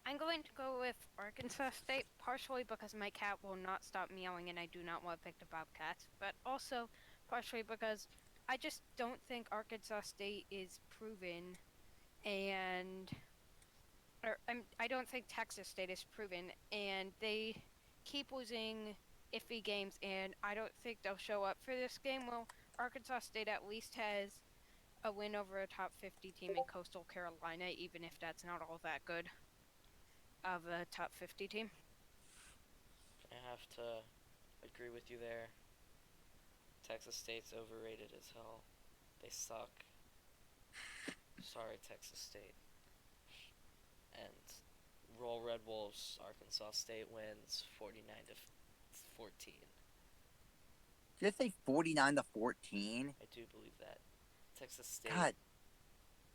I'm going to go with Arkansas State, partially because my cat will not stop meowing and I do not want to pick the Bobcats, but also partially because I just don't think Arkansas State is proven, I don't think Texas State is proven, and they keep losing iffy games, and I don't think they'll show up for this game. Well, Arkansas State at least has a win over a top 50 team in Coastal Carolina, even if that's not all that good of a top 50 team. I have to agree with you there. Texas State's overrated as hell. They suck. Sorry, Texas State. And roll Red Wolves. Arkansas State wins 49-14. Did you say 49-14? I do believe that. Texas State. God,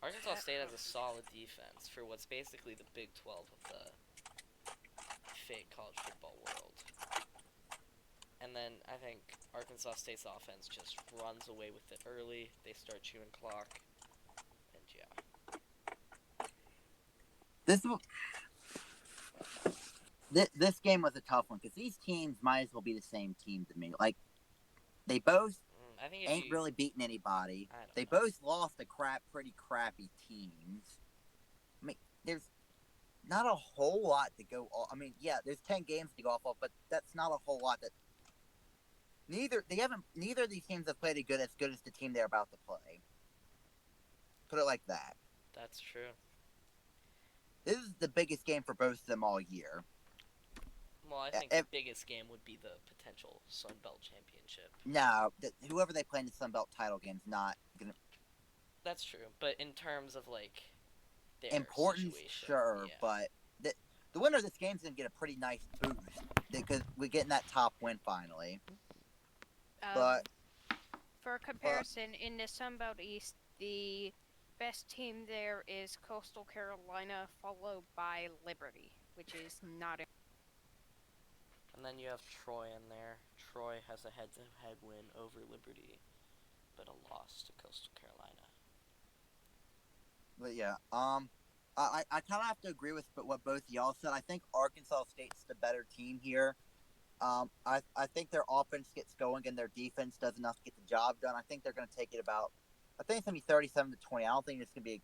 Arkansas State has a solid defense for what's basically the Big 12 of the fake college football world. And then I think Arkansas State's offense just runs away with it early. They start chewing clock. And yeah. this game was a tough one because these teams might as well be the same team to me. Like, they both I think ain't really beating anybody. They know. both lost to pretty crappy teams. I mean, there's not a whole lot to go off. I mean, yeah, there's 10 games to go off of, but that's not a whole lot. That neither of these teams have played as good as the team they're about to play. Put it like that. That's true. This is the biggest game for both of them all year. Well, I think the biggest game would be the potential Sun Belt Championship. No, whoever they play in the Sun Belt title game is not gonna. That's true, but in terms of like their importance, situation, sure, yeah. but the winner of this game is gonna get a pretty nice boost because we're getting that top win finally. But for comparison, in the Sun Belt East, the best team there is Coastal Carolina, followed by Liberty, which is not. And then you have Troy in there. Troy has a head-to-head win over Liberty, but a loss to Coastal Carolina. But yeah, I kind of have to agree with what both y'all said. I think Arkansas State's the better team here. I think their offense gets going and their defense does enough to get the job done. I think they're going to take it about. I think it's going to be 37-20. I don't think it's going to be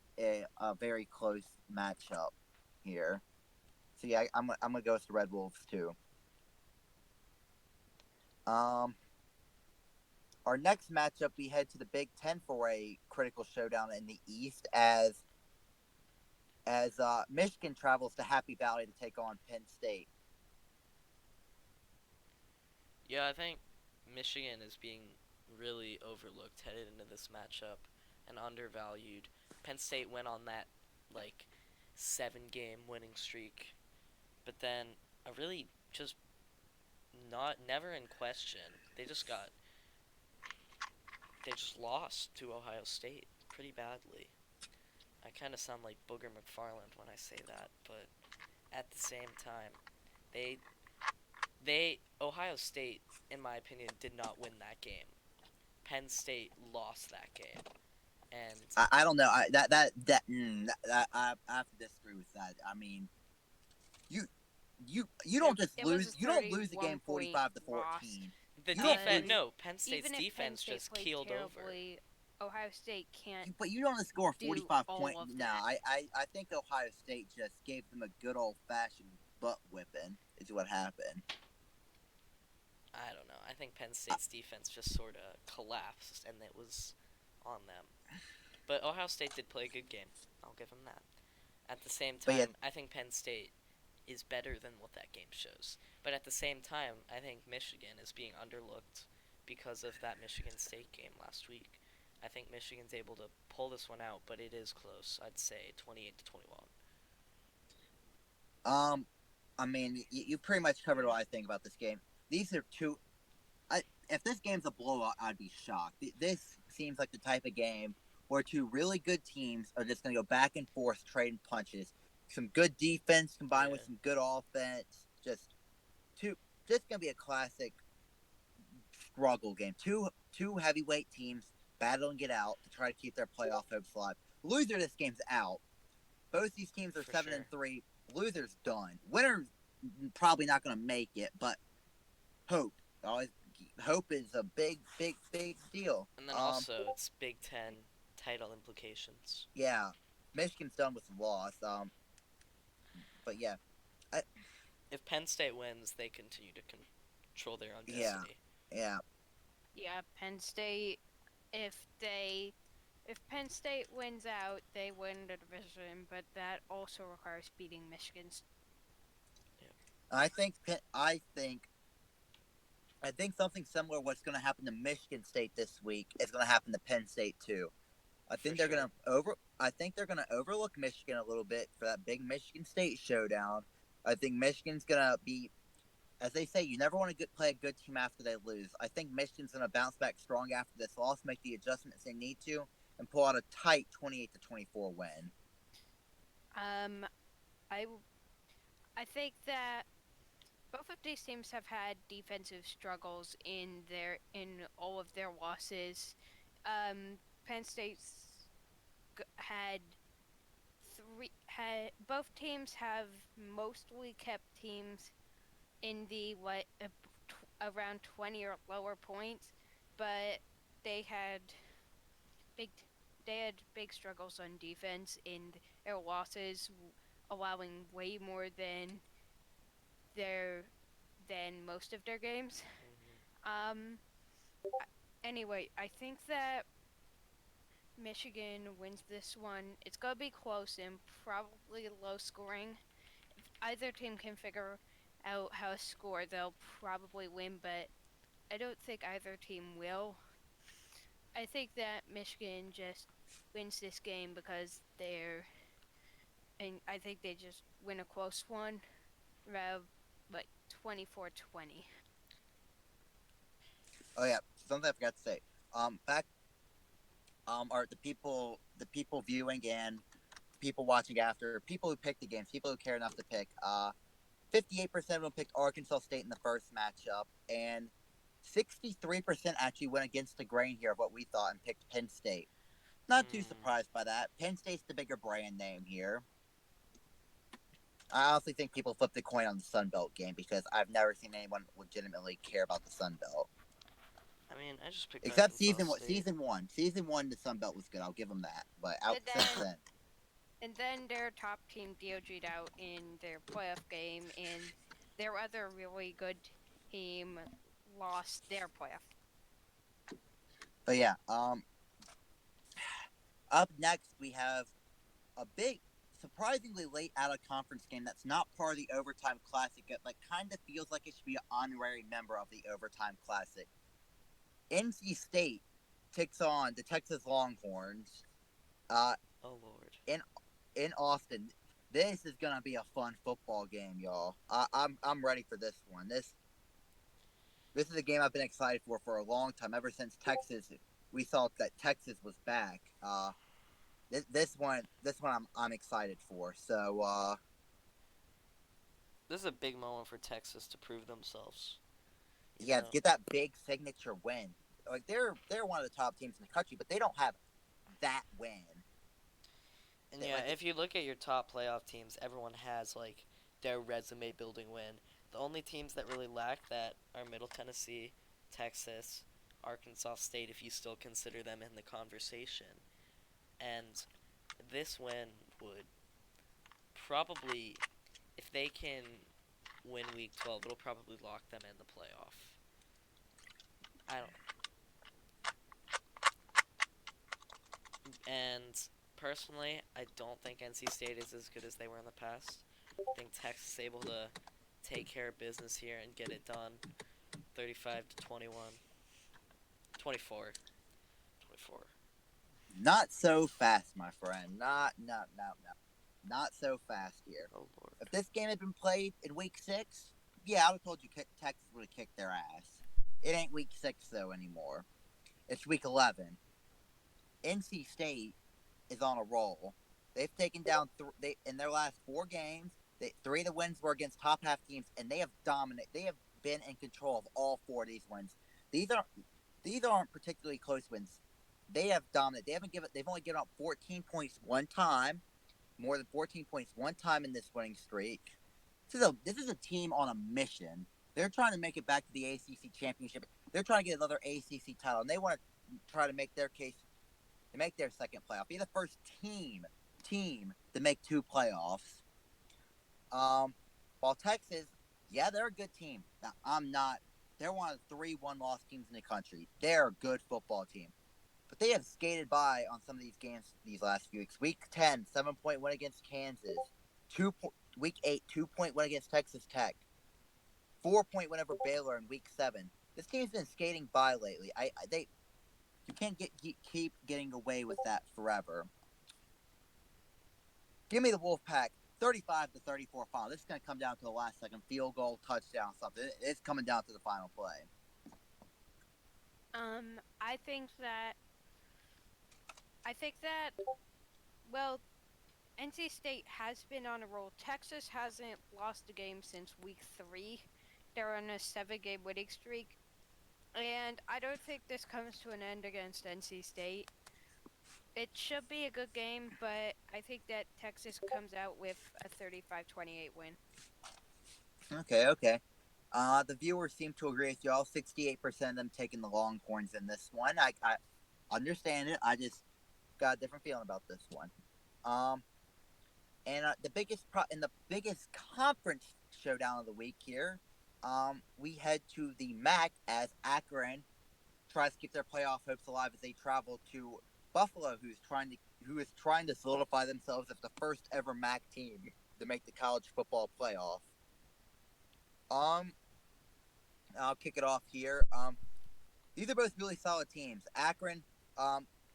a very close matchup here. So yeah, I'm going to go with the Red Wolves too. Our next matchup, we head to the Big Ten for a critical showdown in the East as Michigan travels to Happy Valley to take on Penn State. Yeah, I think Michigan is being really overlooked headed into this matchup and undervalued. Penn State went on that 7-game winning streak, but then really just never in question. They just lost to Ohio State pretty badly. I kind of sound like Booger McFarland when I say that, but at the same time, Ohio State, in my opinion, did not win that game. Penn State lost that game, and I don't know. I have to disagree with that. I mean, you don't just lose. You don't lose the game 45-14. The defense, Penn State's defense just keeled over. Ohio State can't. But you don't just score 45 points. No, I think Ohio State just gave them a good old fashioned butt whipping. is what happened. I don't know. I think Penn State's defense just sort of collapsed, and it was on them. But Ohio State did play a good game. I'll give them that. At the same But yeah, time, I think Penn State is better than what that game shows. But at the same time, I think Michigan is being underlooked because of that Michigan State game last week. I think Michigan's able to pull this one out, but it is close. I'd say 28-21. I mean, you pretty much covered what I think about this game. These are two. If this game's a blowout, I'd be shocked. This seems like the type of game where two really good teams are just going to go back and forth trading punches. Some good defense combined with some good offense. Just going to be a classic struggle game. Two heavyweight teams battling it out to try to keep their playoff hopes alive. Loser of this game's out. Both these teams are 7-3. Loser's done. Winner's probably not going to make it, but hope. Hope is a big deal. And then also, it's Big Ten title implications. Yeah, Michigan's done with the loss. But yeah, If Penn State wins, they continue to control their own destiny. Yeah. Penn State. If Penn State wins out, they win the division, but that also requires beating Michigan. I think something similar to what's going to happen to Michigan State this week is going to happen to Penn State too. I think they're going to overlook Michigan a little bit for that big Michigan State showdown. I think Michigan's going to be, as they say, you never want to play a good team after they lose. I think Michigan's going to bounce back strong after this loss, make the adjustments they need to, and pull out a tight 28-24 win. I think that both of these teams have had defensive struggles in all of their losses. Penn State's both teams have mostly kept teams in the around 20 or lower points, but they had big struggles on defense in their losses, allowing way more than most of their games. Anyway, I think that Michigan wins this one. It's gonna be close and probably low scoring. If either team can figure out how to score, they'll probably win, but I don't think either team will. I think that Michigan just wins this game because I think they just win a close one, around like 24-20. Oh yeah, something I forgot to say. Are the people viewing and people watching after, people who pick the games, people who care enough to pick. 58% of them picked Arkansas State in the first matchup, and 63% actually went against the grain here of what we thought and picked Penn State. Not too surprised by that. Penn State's the bigger brand name here. I honestly think people flip the coin on the Sun Belt game because I've never seen anyone legitimately care about the Sun Belt. I mean, I just picked except Arkansas State. season one. Season one, the Sun Belt was good. I'll give them that. But since then. And then their top team DOG'd out in their playoff game, and their other really good team lost their playoff. But yeah, up next we have a big, surprisingly late out of conference game that's not part of the Overtime Classic, but kind of feels like it should be an honorary member of the Overtime Classic. NC State takes on the Texas Longhorns. Oh Lord. In Austin. This is gonna be a fun football game, y'all. I'm ready for this one. This is a game I've been excited for a long time. Ever since Texas, we saw that Texas was back. This one I'm excited for. So this is a big moment for Texas to prove themselves. Yeah, get that big signature win. Like they're one of the top teams in the country, but they don't have that win. And yeah, if you look at your top playoff teams, everyone has like their resume building win. The only teams that really lack that are Middle Tennessee, Texas, Arkansas State, if you still consider them in the conversation. And this win would probably, if they can win Week 12, it'll probably lock them in the playoff. I don't. And personally, I don't think NC State is as good as they were in the past. I think Texas is able to take care of business here and get it done. 35 to 21. 24. 24. Not so fast, my friend. Not so fast here. Oh, Lord. If this game had been played in Week 6, yeah, I would have told you Texas would have kicked their ass. It ain't Week 6, though, anymore. It's Week 11. NC State is on a roll. They've taken down in their last 4 games. 3 of the wins were against top half teams, and they have dominated. They have been in control of all 4 of these wins. These aren't particularly close wins. They have dominated. They've only given up 14 points one time, more than 14 points one time in this winning streak. This is a team on a mission. They're trying to make it back to the ACC championship. They're trying to get another ACC title, and they want to try to make their case to make their second playoff. Be the first team to make 2 playoffs. While Texas, yeah, they're a good team. Now, I'm not. They're one of the 3 one-loss teams in the country. They're a good football team. But they have skated by on some of these games these last few weeks. Week 10, 7-point win against Kansas. Week 8, 2-point win against Texas Tech. 4-point win over Baylor in Week 7. This team's been skating by lately. You can't keep getting away with that forever. Give me the Wolfpack, 35 to 34 final. This is going to come down to the last second field goal, touchdown, something. It's coming down to the final play. I think that, well, NC State has been on a roll. Texas hasn't lost a game since Week 3. They're on a 7-game winning streak. And I don't think this comes to an end against NC State. It should be a good game, but I think that Texas comes out with a 35-28 win. Okay. The viewers seem to agree with y'all. 68% of them taking the Longhorns in this one. I understand it. I just got a different feeling about this one. And the biggest conference showdown of the week here, we head to the MAC as Akron tries to keep their playoff hopes alive as they travel to Buffalo, who is trying to solidify themselves as the first ever MAC team to make the college football playoff. I'll kick it off here. These are both really solid teams. Akron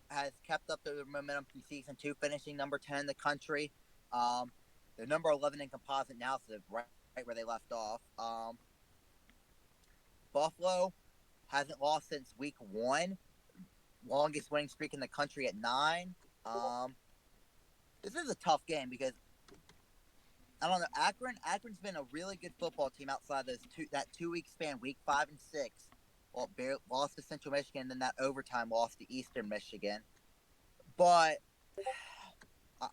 has kept up their momentum from season 2, finishing number 10 in the country. They're number 11 in composite now, so right where they left off. Buffalo hasn't lost since week 1. Longest winning streak in the country at 9. This is a tough game because I don't know. Akron's been a really good football team outside that 2-week span, week 5 and 6. Well, lost to Central Michigan, and then that overtime loss to Eastern Michigan. But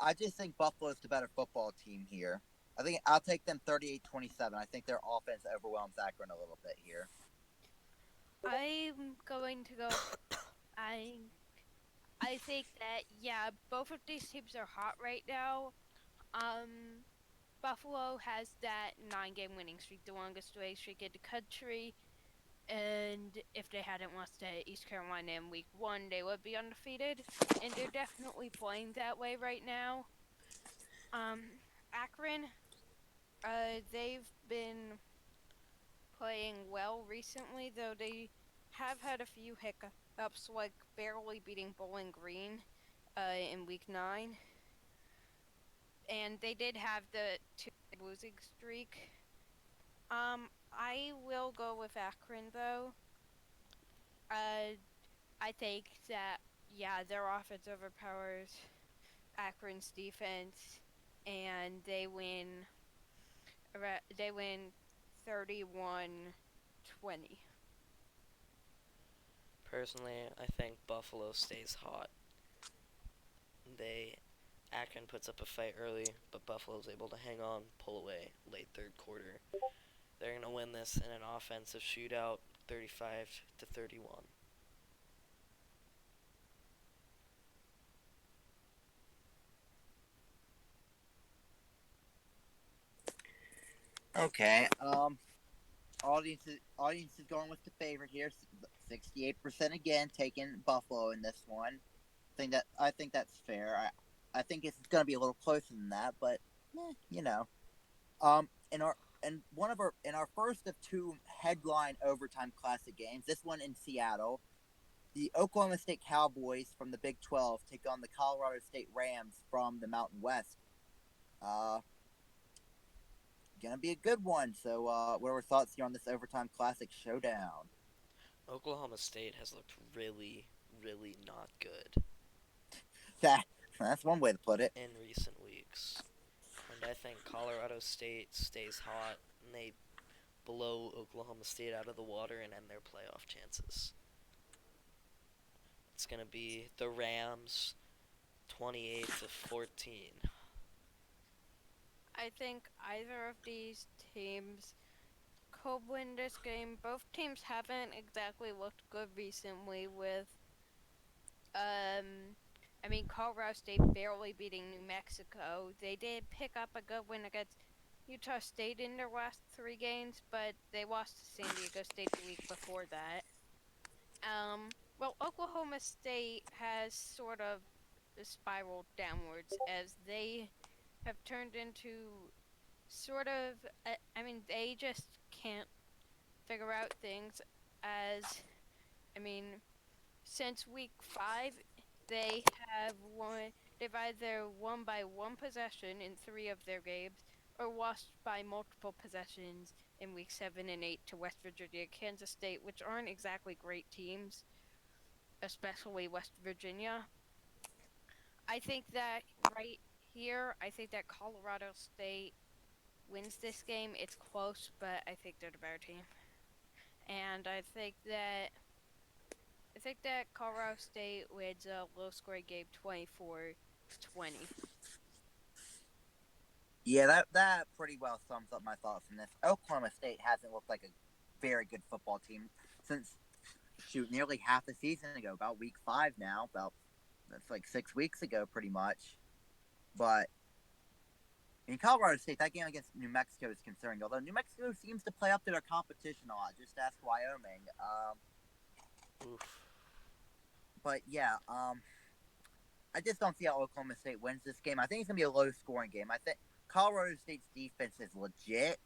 I just think Buffalo's the better football team here. I think I'll take them 38-27. I think their offense overwhelms Akron a little bit here. I'm going to go. I think that, yeah, both of these teams are hot right now. Buffalo has that 9-game winning streak, the longest winning streak in the country. And if they hadn't lost to East Carolina in week 1, they would be undefeated. And they're definitely playing that way right now. Akron, they've been playing well recently, though they have had a few hiccups, like barely beating Bowling Green in week 9. And they did have the 2 losing streak. I will go with Akron, though. I think that, yeah, their offense overpowers Akron's defense, and they win 31-20. Personally, I think Buffalo stays hot. Akron puts up a fight early, but Buffalo's able to hang on, pull away late 3rd quarter. They're going to win this in an offensive shootout, 35-31. Okay. Audience is going with the favorite here. 68% again, taking Buffalo in this one. I think that's fair. I think it's going to be a little closer than that, but you know. In our first of two headline overtime classic games, this one in Seattle, the Oklahoma State Cowboys from the Big 12 take on the Colorado State Rams from the Mountain West. Uh, gonna be a good one. So, what are our thoughts here on this overtime classic showdown? Oklahoma State has looked really, really not good That that's one way to put it. in recent weeks. And I think Colorado State stays hot and they blow Oklahoma State out of the water and end their playoff chances. It's going to be the Rams 28-14. I think either of these teams could win this game. Both teams haven't exactly looked good recently with Colorado State barely beating New Mexico. They did pick up a good win against Utah State in their last three games, but they lost to San Diego State the week before that. Oklahoma State has sort of spiraled downwards as they have turned into sort of, they just can't figure out things as, I mean, since week 5, they have won, they've either won by one possession in 3 of their games or lost by multiple possessions in week 7 and 8 to West Virginia, Kansas State, which aren't exactly great teams, especially West Virginia. I think that right here, I think that Colorado State wins this game. It's close, but I think they're the better team. And I think that Colorado State wins a low-scoring game 24-20. Yeah, that pretty well sums up my thoughts on this. Oklahoma State hasn't looked like a very good football team since nearly half a season ago, about week 5 now. That's like 6 weeks ago, pretty much. But in Colorado State, that game against New Mexico is concerning. Although New Mexico seems to play up to their competition a lot. Just ask Wyoming. Oof. But yeah, I just don't see how Oklahoma State wins this game. I think it's gonna be a low-scoring game. I think Colorado State's defense is legit.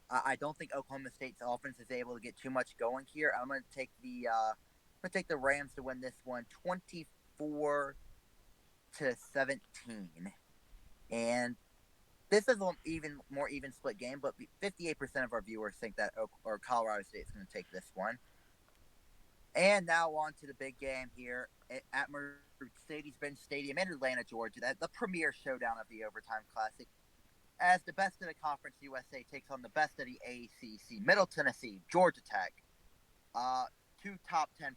I don't think Oklahoma State's offense is able to get too much going here. I'm gonna take the Rams to win this one, 24-17, and this is an even more even split game. But 58% of our viewers think that Colorado State's going to take this one. And now on to the big game here at Mercedes-Benz Stadium in Atlanta, Georgia. The premier showdown of the Overtime Classic. As the best of the Conference USA takes on the best of the ACC. Middle Tennessee, Georgia Tech. Two top 10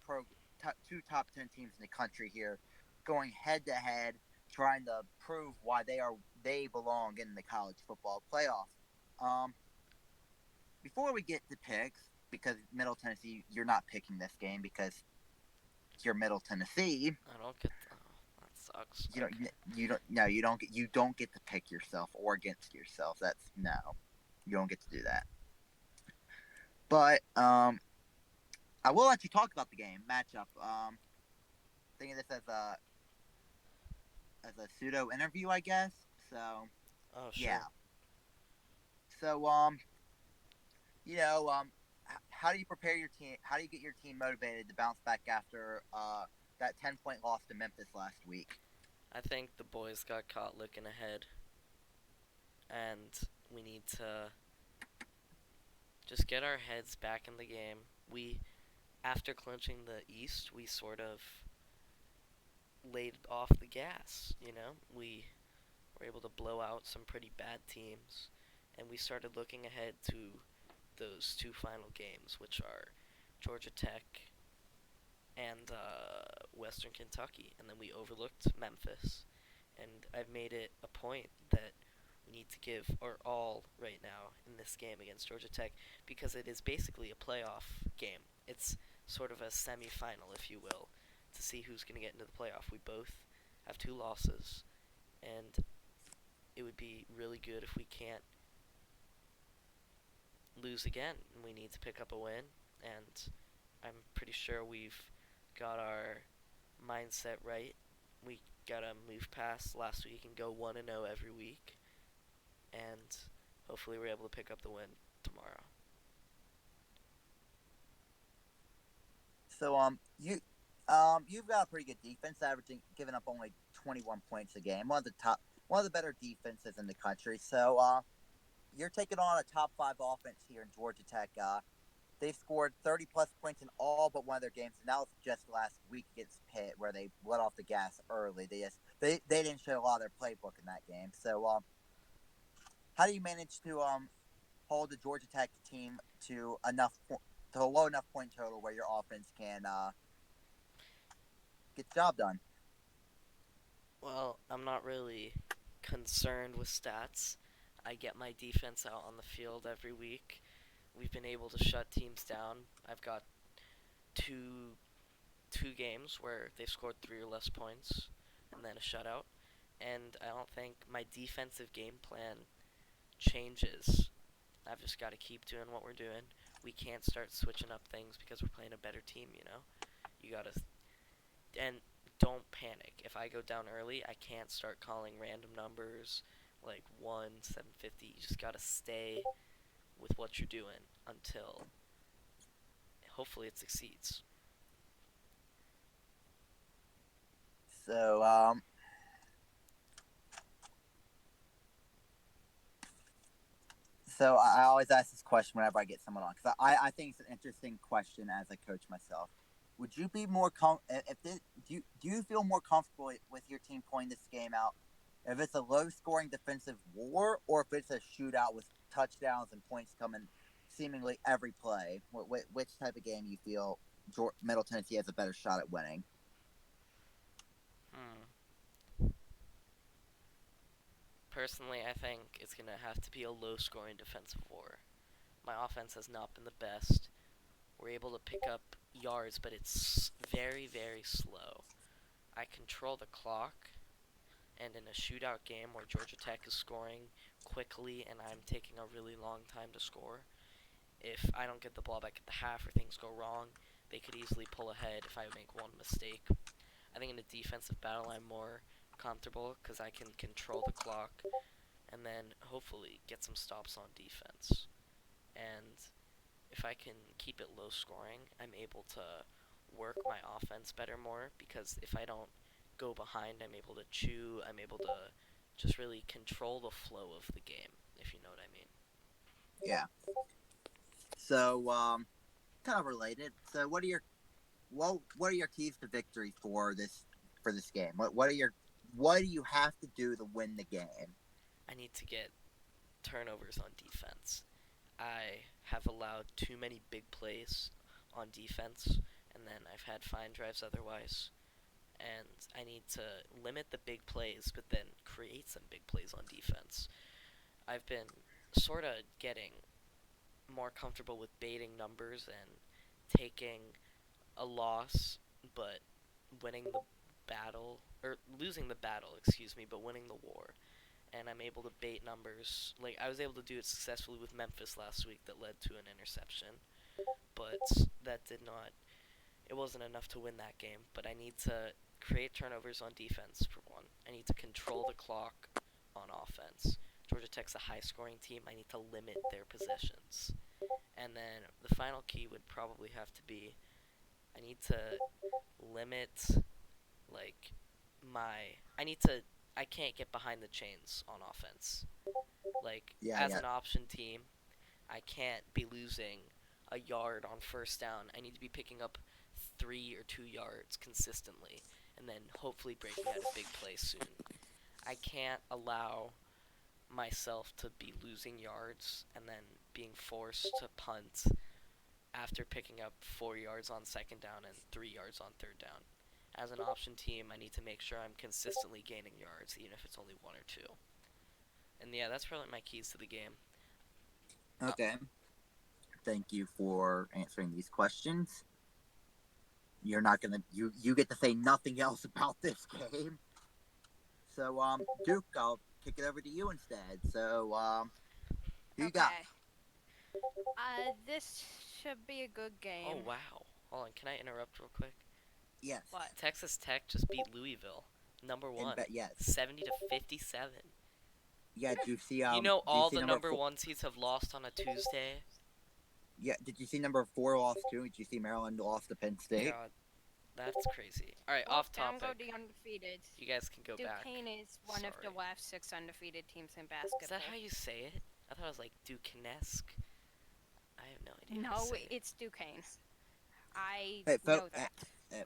teams in the country here, going head to head, trying to prove why they belong in the college football playoff. Before we get to picks, because Middle Tennessee, you're not picking this game because you're Middle Tennessee. I don't get. Oh, that sucks. You don't get to pick yourself or against yourself. You don't get to do that. But I will let you talk about the game matchup. Thinking this as a pseudo interview, I guess. So Oh, sure. yeah. So how do you prepare your team? How do you get your team motivated to bounce back after that 10-point loss to Memphis last week? I think the boys got caught looking ahead, and we need to just get our heads back in the game. After clinching the East, we sort of laid off the gas, We were able to blow out some pretty bad teams, and we started looking ahead to those two final games, which are Georgia Tech and Western Kentucky, and then we overlooked Memphis. And I've made it a point that we need to give our all right now in this game against Georgia Tech because it is basically a playoff game. It's sort of a semi-final, if you will, to see who's going to get into the playoff. We both have 2 losses, and it would be really good if we can't lose again. We need to pick up a win, and I'm pretty sure we've got our mindset right. We gotta move past last week and go 1-0 every week, and hopefully we're able to pick up the win tomorrow. So you've got a pretty good defense, averaging giving up only 21 points a game. One of the better defenses in the country. So you're taking on a top 5 offense here in Georgia Tech. They've scored 30 plus points in all but one of their games, and that was just last week against Pitt, where they let off the gas early. They didn't show a lot of their playbook in that game. So how do you manage to hold the Georgia Tech team to a low enough point total where your offense can get the job done? Well, I'm not really concerned with stats. I get my defense out on the field every week. We've been able to shut teams down. I've got two games where they've scored 3 or less points, and then a shutout. And I don't think my defensive game plan changes. I've just got to keep doing what we're doing. We can't start switching up things because we're playing a better team, you know? You got to. And don't panic. If I go down early, I can't start calling random numbers like 1, 750. You just got to stay with what you're doing until hopefully it succeeds. So So I always ask this question whenever I get someone on, because I think it's an interesting question as a coach myself. Would you be more do you feel more comfortable with your team playing this game out if it's a low scoring defensive war, or if it's a shootout with touchdowns and points coming seemingly every play? Which type of game you feel Middle Tennessee has a better shot at winning? Personally, I think it's going to have to be a low-scoring defensive war. My offense has not been the best. We're able to pick up yards, but it's very, very slow. I control the clock, and in a shootout game where Georgia Tech is scoring quickly and I'm taking a really long time to score, if I don't get the ball back at the half or things go wrong, they could easily pull ahead if I make one mistake. I think in a defensive battle, I'm more comfortable because I can control the clock and then hopefully get some stops on defense. And if I can keep it low scoring, I'm able to work my offense better more, because if I don't go behind, I'm able to chew, I'm able to just really control the flow of the game, if you know what I mean. Yeah. So kind of related. So what are your keys to victory for this game? What do you have to do to win the game? I need to get turnovers on defense. I have allowed too many big plays on defense, and then I've had fine drives otherwise. And I need to limit the big plays, but then create some big plays on defense. I've been sort of getting more comfortable with baiting numbers and taking a loss, but winning the battle, or losing the battle, excuse me, but winning the war. And I'm able to bait numbers. Like, I was able to do it successfully with Memphis last week that led to an interception, but it wasn't enough to win that game. But I need to create turnovers on defense, for one. I need to control the clock on offense. Georgia Tech's a high-scoring team. I need to limit their possessions. And then the final key would probably have to be, I need to limit, like, I can't get behind the chains on offense. Like, as an option team, I can't be losing a yard on first down. I need to be picking up 3 or 2 yards consistently, and then hopefully breaking out a big play soon. I can't allow myself to be losing yards and then being forced to punt after picking up 4 yards on second down and 3 yards on third down. As an option team, I need to make sure I'm consistently gaining yards, even if it's only 1 or 2. And yeah, that's probably my keys to the game. Okay. Thank you for answering these questions. You're not gonna you get to say nothing else about this game. So Duke, I'll kick it over to you instead. So who you got? This should be a good game. Oh wow. Hold on, can I interrupt real quick? Yes. What? Texas Tech just beat Louisville, number one, Yes. 70-57. Yeah. Did you see? You Did know you all see the number four? one seeds have lost on a Tuesday. Yeah. Did you see number 4 lost too? Did you see Maryland lost to Penn State? God, that's crazy. All right, Well, off down go topic. the undefeated. You guys can go back. Duquesne is one of the Sorry. last 6 undefeated teams in basketball. Is that how you say it? I thought it was like Duquesne-esque. I have no idea. how to No, say it. it's Duquesne. I Hey, know that. uh,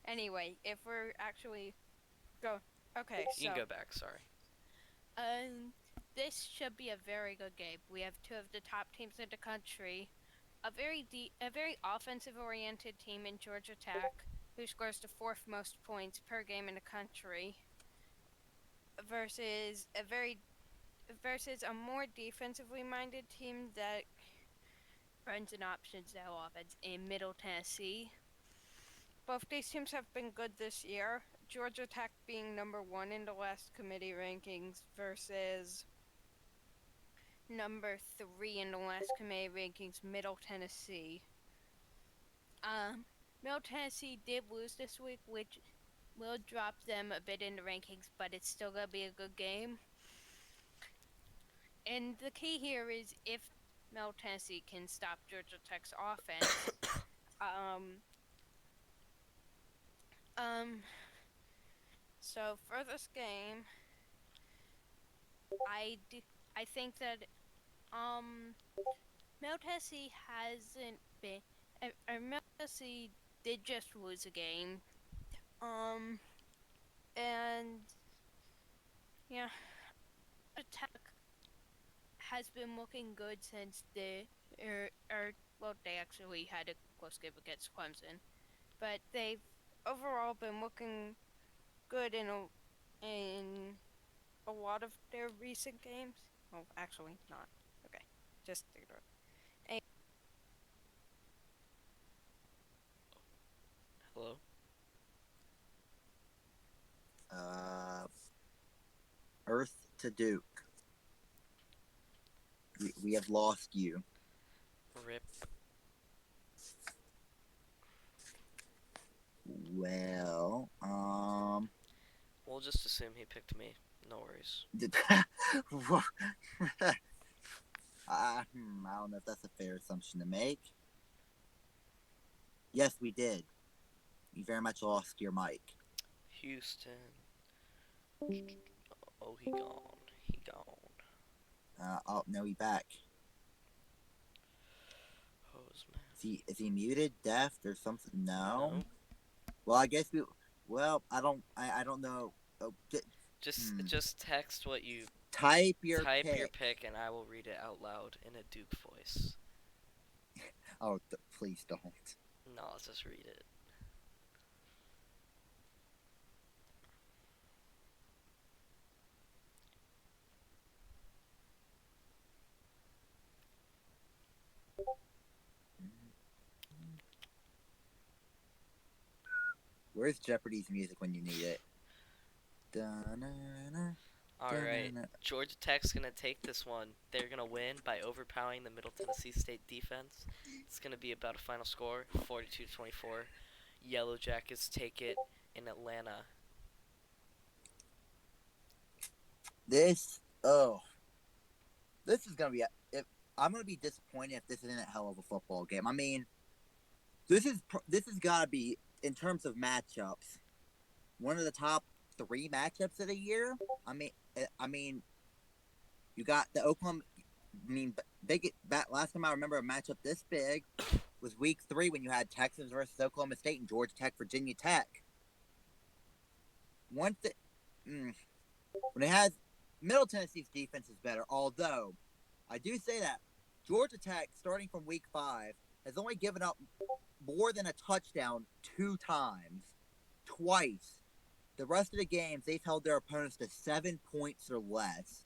Anyway, if we're actually okay, You can so go back. Sorry. this should be a very good game. We have two of the top teams in the country, a very offensive-oriented team in Georgia Tech, who scores the 4th most points per game in the country, versus a more defensively minded team that runs an option-style offense in Middle Tennessee. Both these teams have been good this year. Georgia Tech being number 1 in the last committee rankings versus number 3 in the last committee rankings, Middle Tennessee. Middle Tennessee did lose this week, which will drop them a bit in the rankings, but it's still going to be a good game. And the key here is if Middle Tennessee can stop Georgia Tech's offense. So for this game, I think that Middle Tennessee hasn't been. Middle Tennessee did just lose a game. And yeah, Tech has been looking good since they actually had a close game against Clemson, but they've overall been looking good in a lot of their recent games. Well, actually not. Okay, just ignore it. Hello. Earth to Duke. We have lost you. Rip. Well, We'll just assume he picked me. No worries. I don't know if that's a fair assumption to make. Yes, we did. You very much lost your mic. Houston. Oh, he gone. He gone. Oh, no, he back. Hose man. Is he muted, deaf, or something? No. No. Well, I guess we. Well, I don't know. Oh, Just text what you type your pick, and I will read it out loud in a Duke voice. Oh, please don't. No, let's just read it. Where's Jeopardy's music when you need it? Da-na-na. Alright, Georgia Tech's gonna take this one. They're gonna win by overpowering the Middle Tennessee State defense. It's gonna be about a final score, 42-24. Yellow Jackets take it in Atlanta. This is gonna be. I'm gonna be disappointed if this isn't a hell of a football game. I mean, this has gotta be, in terms of matchups, one of the top 3 matchups of the year. I mean, you got the Oklahoma. I mean, last time I remember a matchup this big was Week 3 when you had Texas versus Oklahoma State and Georgia Tech, Virginia Tech. When it has Middle Tennessee's defense is better, although I do say that Georgia Tech, starting from Week 5, has only given up more than a touchdown 2 times, twice. The rest of the games, they've held their opponents to 7 points or less.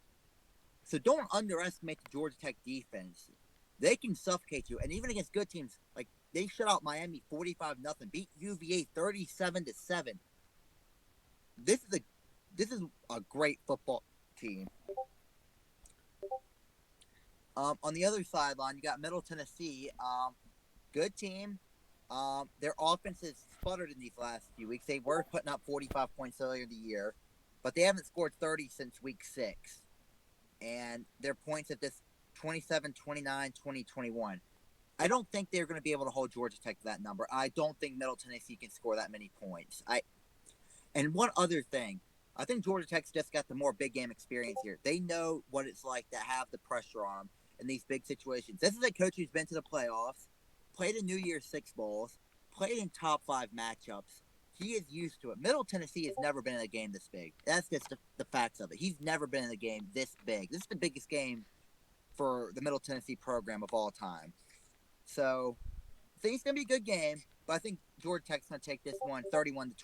So don't underestimate the Georgia Tech defense. They can suffocate you, and even against good teams, like they shut out Miami 45-0, beat UVA 37-7. This is a great football team. On the other sideline, you got Middle Tennessee. Good team. Their offense has sputtered in these last few weeks. They were putting up 45 points earlier in the year, but they haven't scored 30 since week 6. And their points at this 27, 29, 20, 21. I don't think they're going to be able to hold Georgia Tech to that number. I don't think Middle Tennessee can score that many points. And one other thing, I think Georgia Tech's just got the more big game experience here. They know what it's like to have the pressure on them in these big situations. This is a coach who's been to the playoffs, played in New Year's Six Bowls, played in top 5 matchups. He is used to it. Middle Tennessee has never been in a game this big. That's just the facts of it. He's never been in a game this big. This is the biggest game for the Middle Tennessee program of all time. So I think it's going to be a good game, but I think Georgia Tech's going to take this one 31-21.